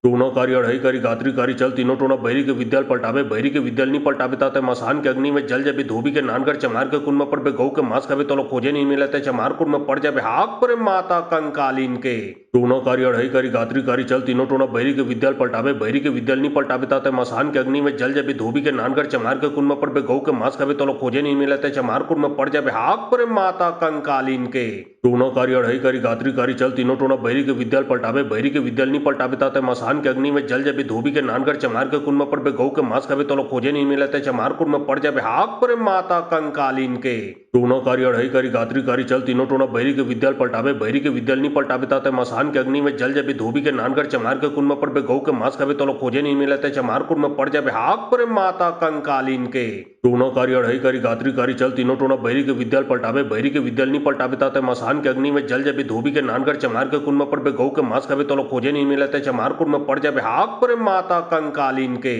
टूना कारी अढ़ई कारी गात्री कारी चल तीनों टोना बहरी के विद्याल पलटावे बहरी के विद्याल नहीं पलटावे ताते मसान के अग्नि में जल जबी धोबी के नानकर चमार के कुन में पर बे गौ के मांस कभी तो खोजे नहीं मिलते चमार कुन में पड़ जाबे हाक पर माता कंकालीन के टूना कारी अढ़ई कारी गात्री कारी चल तीनों टोना बहरी के विद्याल पलटावे बहरी के विद्याल नहीं पलटावे ताते मसान के अग्नि में जल जबी धोबी के नानकर चमार के कुन में पर बे गौ के मांस कभी तो खोजे नहीं मिलते चमार कुन में पड़ जाबे हाक पर माता कंकालीन के टूना कारी अढ़ई कारी गात्री कारी चल तीनों टोना बहरी के विद्याल पलटावे बहरी के विद्याल नहीं पलटावे ताते मसान के अग्नि में जल जबी धोबी के नानकर चमार के कुन में पर बे गौ के मांस कभी तो खोजे नहीं मिलते चमार कुन में पड़ जाबे हाक पर माता कंकालीन के टूना कारी अढ़ई कारी गात्री कारी चल तीनों टोना बहरी के विद्याल पलटावे बहरी के विद्याल नहीं पलटावे ताते मसान के अग्नि में जल जबी धोबी के नानकर चमार के कुन में पर बे गौ के मांस कभी तो खोजे नहीं मिलते चमार कुन में पड़ जाबे हाक पर माता कंकालीन के टूना कारी अढ़ई कारी गात्री कारी चल तीनों टोना बहरी के विद्याल पलटावे बहरी के विद्याल नहीं पलटावे ताते मसान के अग्नि में जल जबी धोबी के नानकर चमार के कुन में पर बे गौ के मांस कभी तो खोजे नहीं मिलते चमार कुन में पड़ जाबे हाक पर माता कंकालीन के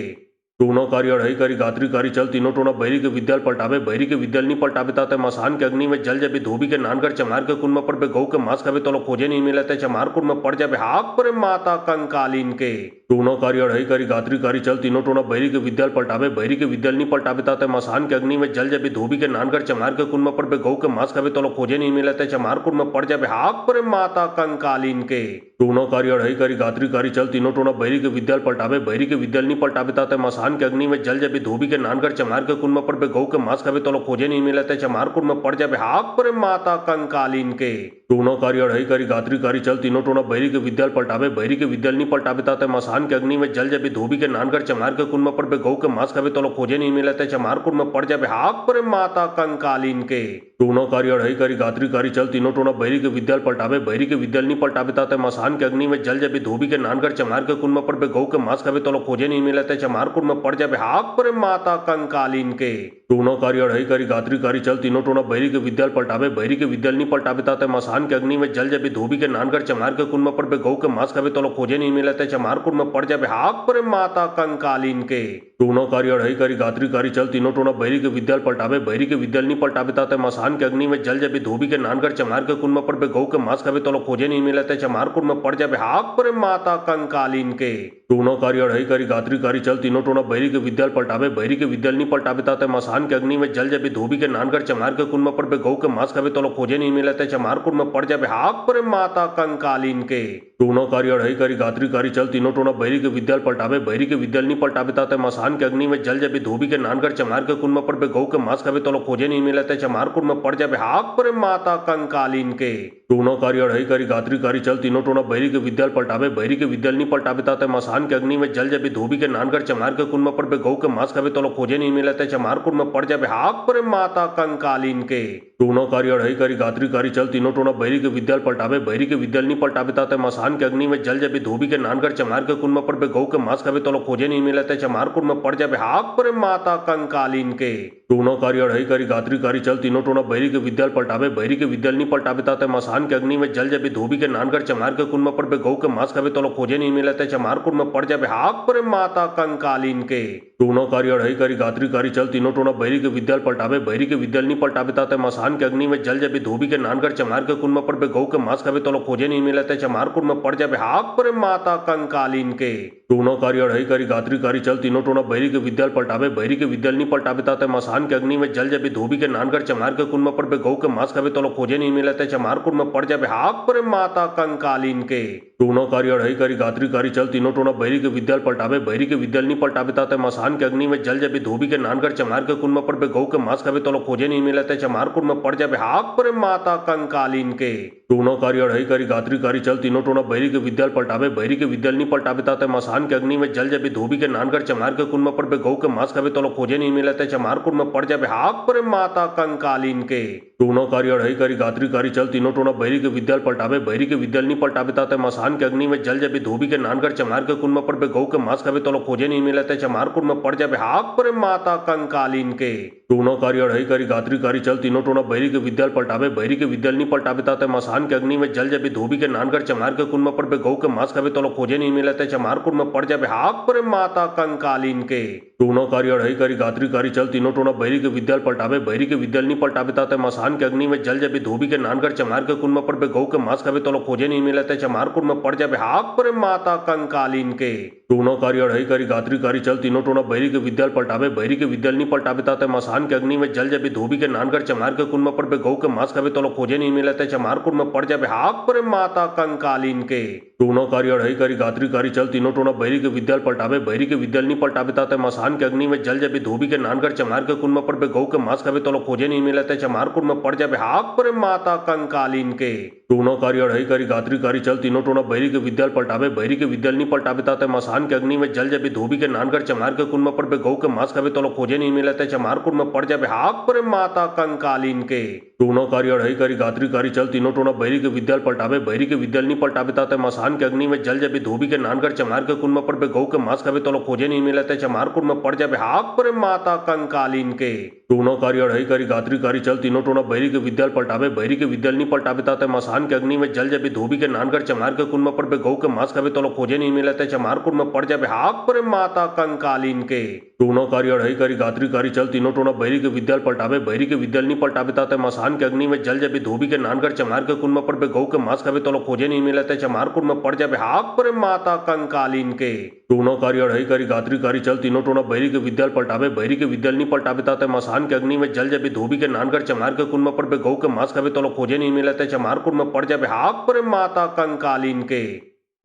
टूना कारी अढ़ई कारी गात्री कारी चल तीनों टोना बहरी के विद्याल पलटावे बहरी के विद्याल नहीं पलटावे ताते मसान के अग्नि में जल जबी धोबी के नानकर चमार के कुन में पर बे गौ के मांस कभी तो खोजे नहीं मिलते चमार कुन में पड़ जाबे हाक पर माता कंकालीन के टूना कारी अढ़ई कारी गात्री कारी चल तीनों टोना बहरी के विद्याल पलटावे बहरी के विद्याल नहीं पलटावे ताते मसान के अग्नि में जल जबी धोबी के नानकर चमार के कुन में पर बे गौ के मांस कभी तो खोजे नहीं मिलते चमार कुन में पड़ जाबे हाक पर माता कंकालीन के टूना कारी अढ़ई कारी गात्री कारी चल तीनों टोना बहरी के विद्याल पलटावे बहरी के विद्याल नहीं पलटावे ताते मसान के अग्नि में जल जबी धोबी के नानकर चमार के कुन में पर बे गौ के मांस कभी तो खोजे नहीं मिलते चमार कुन में पड़ जाबे हाक पर माता कंकालीन के टूना कारी अढ़ई कारी गात्री कारी चल तीनों टोना बहरी के विद्याल पलटावे बहरी के विद्याल नहीं पलटावे ताते मसान के अग्नि में जल जबी धोबी के नानकर चमार के कुन में पर बे गौ के मांस कभी तो खोजे नहीं मिलते चमार कुन में पड़ जाबे हाक पर माता कंकालीन के टूना कारी अढ़ई कारी गात्री कारी चल तीनों टोना बहरी के विद्याल पलटावे बहरी के विद्याल नहीं पलटावे ताते मसान के अग्नि में जल जबी धोबी के नानकर चमार के कुन में पर बे गौ के मांस कभी तो खोजे नहीं मिलते चमार कुन में पड़ जाबे हाक पर माता कंकालीन के टूना कारी अढ़ई कारी गात्री कारी चल तीनों टोना बहरी के विद्याल पलटावे बहरी के विद्याल नहीं पलटावे ताते मसान के अग्नि में जल जबी धोबी के नानकर चमार के कुन में पर बे गौ के मांस कभी तो खोजे नहीं मिलते चमार कुन में पड़ जाबे हाक पर माता कंकालीन के टूना कारी अढ़ई कारी गात्री कारी चल तीनों टोना बहरी के विद्याल पलटावे बहरी के विद्याल नहीं पलटावे ताते मसान के अग्नि में जल जबी धोबी के नानकर चमार के कुन में पर बे गौ के मांस कभी तो खोजे नहीं मिलते चमार कुन में पड़ जाबे हाक पर माता कंकालीन के टूना कारी अढ़ई कारी गात्री कारी चल तीनों टोना बहरी के विद्याल पलटावे बहरी के विद्याल नहीं पलटावे ताते मसान के अग्नि में जल जबी धोबी के नानकर चमार के कुन में पर बे गौ के मांस कभी तो खोजे नहीं मिलते चमार कुन में पड़ जाबे हाक पर माता कंकालीन के टूना कारी अढ़ई कारी गात्री कारी चल तीनों टोना बहरी के विद्याल पलटावे बहरी के विद्याल नहीं पलटावे ताते मसान के अग्नि में जल जबी धोबी के नानकर चमार के कुन में पर बे गौ के मांस कभी तो खोजे नहीं मिलते चमार कुन में पड़ जाबे हाक पर माता कंकालीन के टूना कारी अढ़ई कारी गात्री कारी चल तीनों टोना बहरी के विद्याल पलटावे बहरी के विद्याल नहीं पलटावे ताते मसान के अग्नि में जल जबी धोबी के नानकर चमार के कुन में पर बे गौ के मांस कभी तो खोजे नहीं मिलते चमार कुन में पड़ जाबे हाक पर माता कंकालीन के टूना कारी अढ़ई कारी गात्री कारी चल तीनों टोना बहरी के विद्याल पलटावे बहरी के विद्याल नहीं पलटावे ताते मसान के अग्नि में जल जबी धोबी के नानकर चमार के कुन में पर बे गौ के मांस कभी तो खोजे नहीं मिलते चमार कुन में में पड़ जाबे हाक परे माता कंकालीन के। टूना कारी अढ़ई कारी गात्री कारी चल तीनों टोना बैरी के विद्याल पलटावे बैरी के विद्याल नहीं पलटावे ताते मसान के अग्नि में जल जाबे धोबी के नानगर चमार के कुन में पड़ बे गौ के मांस खावे तो खोजे नहीं मिलते चमार कुन में पड़ जाबे हाक परे माता कंकालीन के। टूना कारी अढ़ई कारी गात्री कारी चल तीनों टोना बैरी के विद्याल पलटावे बैरी के विद्याल नहीं पलटावे ताते मसान के अग्नि में जल जाबे धोबी के नानगर चमार के कुन में पड़ बे गौ के मांस खावे तो खोजे नहीं मिलते चमार कुन में पड़ जाबे हाक परे माता कंकालीन के। टूना कारी अढ़ई कारी गात्री कारी चल तीनों टोना बैरी के विद्याल पलटावे बैरी के विद्याल नहीं पलटावे ताते मसान के अग्नि में जल जाबे धोबी के नानगर चमार के कुन में पड़ बे गौ के मांस खावे तो खोजे नहीं मिलते चमार कुन में पड़ जाबे हाक परे माता कंकालीन के। टूना कारी अढ़ई कारी गात्री कारी चल तीनों टोना बैरी के विद्याल पलटावे बैरी के विद्याल नहीं पलटावे ताते मसान के अग्नि में जल जाबे धोबी के नानगर चमार के कुन में पड़ बे गौ के मांस खावे तो खोजे नहीं मिलते चमार कुन में पड़ जाबे हाक परे माता कंकालीन के। टूना कारी अढ़ई कारी गात्री कारी चल तीनों टोना बैरी के विद्याल पलटावे बैरी के विद्याल नहीं पलटावे ताते मसान के अग्नि में जल जाबे धोबी के नानगर चमार के कुन में पड़ बे गौ के मांस खावे तो खोजे नहीं मिलते चमार कुन में पड़ जाबे हाक परे माता कंकालीन के। टूना कारी अढ़ई कारी गात्री कारी चल तीनों टोना बैरी के विद्याल पलटावे बैरी के विद्याल नहीं पलटावे ताते मसान के अग्नि में जल जाबे धोबी के नानगर चमार के कुन में पड़ बे गौ के मांस खावे तो खोजे नहीं मिलते चमार कुन में पड़ जाबे हाक परे माता कंकालीन के। टूना कारी अढ़ई कारी गात्री कारी चल तीनों टोना बैरी के विद्याल पलटावे बैरी के विद्याल नहीं पलटावे ताते मसान के अग्नि में जल जाबे धोबी के नानगर चमार के कुन में पड़ बे गौ के मांस खावे तो खोजे नहीं मिलते चमार कुन में पड़ जाबे हाक परे माता कंकालीन के। टूना कारी अढ़ई कारी गात्री कारी चल तीनों टोना बैरी के विद्याल पलटावे बैरी के विद्याल नहीं पलटावे ताते मसान के अग्नि में जल जाबे धोबी के नानगर चमार के कुन में पड़ बे गौ के मांस खावे तो खोजे नहीं मिलते चमार कुन में पड़ जाबे हाक परे माता कंकालीन के। टूना कारी अढ़ई कारी गात्री कारी चल तीनों टोना बैरी के विद्याल पलटावे बैरी के विद्याल नहीं पलटावे ताते मसान के अग्नि में जल जाबे धोबी के नानगर चमार के कुन में पड़ बे गौ के मांस खावे तो खोजे नहीं मिलते चमार कुन में पड़ जाबे हाक परे माता कंकालीन के। टूना कारी अढ़ई कारी गात्री कारी चल तीनों टोना बैरी के विद्याल पलटावे बैरी के विद्याल नहीं पलटावे ताते मसान के अग्नि में जल जाबे धोबी के नानगर चमार के कुन में पड़ बे गौ के मांस खावे तो खोजे नहीं मिलते चमार कुन में पड़ जाबे हाक परे माता कंकालीन के। टूना कारी अढ़ई कारी गात्री कारी चल तीनों टोना बैरी के विद्याल पलटावे बैरी के विद्याल नहीं पलटावे ताते मसान के अग्नि में जल जाबे धोबी के नानगर चमार के कुन में पड़ बे गौ के मांस खावे तो खोजे नहीं मिलते चमार कुन में पड़ जाबे हाक परे माता कंकालीन के। टूना कारी अढ़ई कारी गात्री कारी चल तीनों टोना बैरी के विद्याल पलटावे बैरी के विद्याल नहीं पलटावे ताते मसान के अग्नि में जल जाबे धोबी के नानगर चमार के कुन में पड़ बे गौ के मांस खावे तो खोजे नहीं मिलते चमार कुन में पड़ जाबे हाक परे माता कंकालीन के। टूना कारी अढ़ई कारी गात्री कारी चल तीनों टोना बैरी के विद्याल पलटावे बैरी के विद्याल नहीं पलटावे ताते मसान के अग्नि में जल जाबे धोबी के नानगर चमार के कुन में पड़ बे गौ के मांस खावे तो खोजे नहीं मिलते चमार कुन में पड़ जाबे हाक परे माता कंकालीन के। टूना कारी अढ़ई कारी गात्री कारी चल तीनों टोना बैरी के विद्याल पलटावे बैरी के विद्याल नहीं पलटावे ताते मसान के अग्नि में जल जाबे धोबी के नानगर चमार के कुन में पड़ बे गौ के मांस खावे तो खोजे नहीं मिलते चमार कुन में पड़ जाबे हाक परे माता कंकालीन के। टूना कारी अढ़ई कारी गात्री कारी चल तीनों टोना बैरी के विद्याल पलटावे बैरी के विद्याल नहीं पलटावे ताते मसान के अग्नि में जल जाबे धोबी के नानगर चमार के कुन में पड़ बे गौ के मांस खावे तो खोजे नहीं मिलते चमार कुन में पड़ जाबे हाक परे माता कंकालीन के।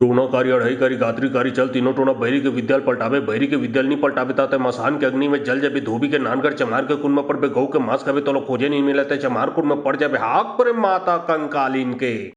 टूना कारी अढ़ई कारी गात्री कारी चल तीनों टोना बैरी के विद्याल पलटावे बैरी के विद्याल नहीं पलटावे ताते मसान के अग्नि में जल जाबे धोबी के नानगर चमार के कुन में पड़ बे गौ के मांस खावे तो खोजे नहीं मिलते चमार कुन में पड़ जाबे हाक परे माता कंकालीन के।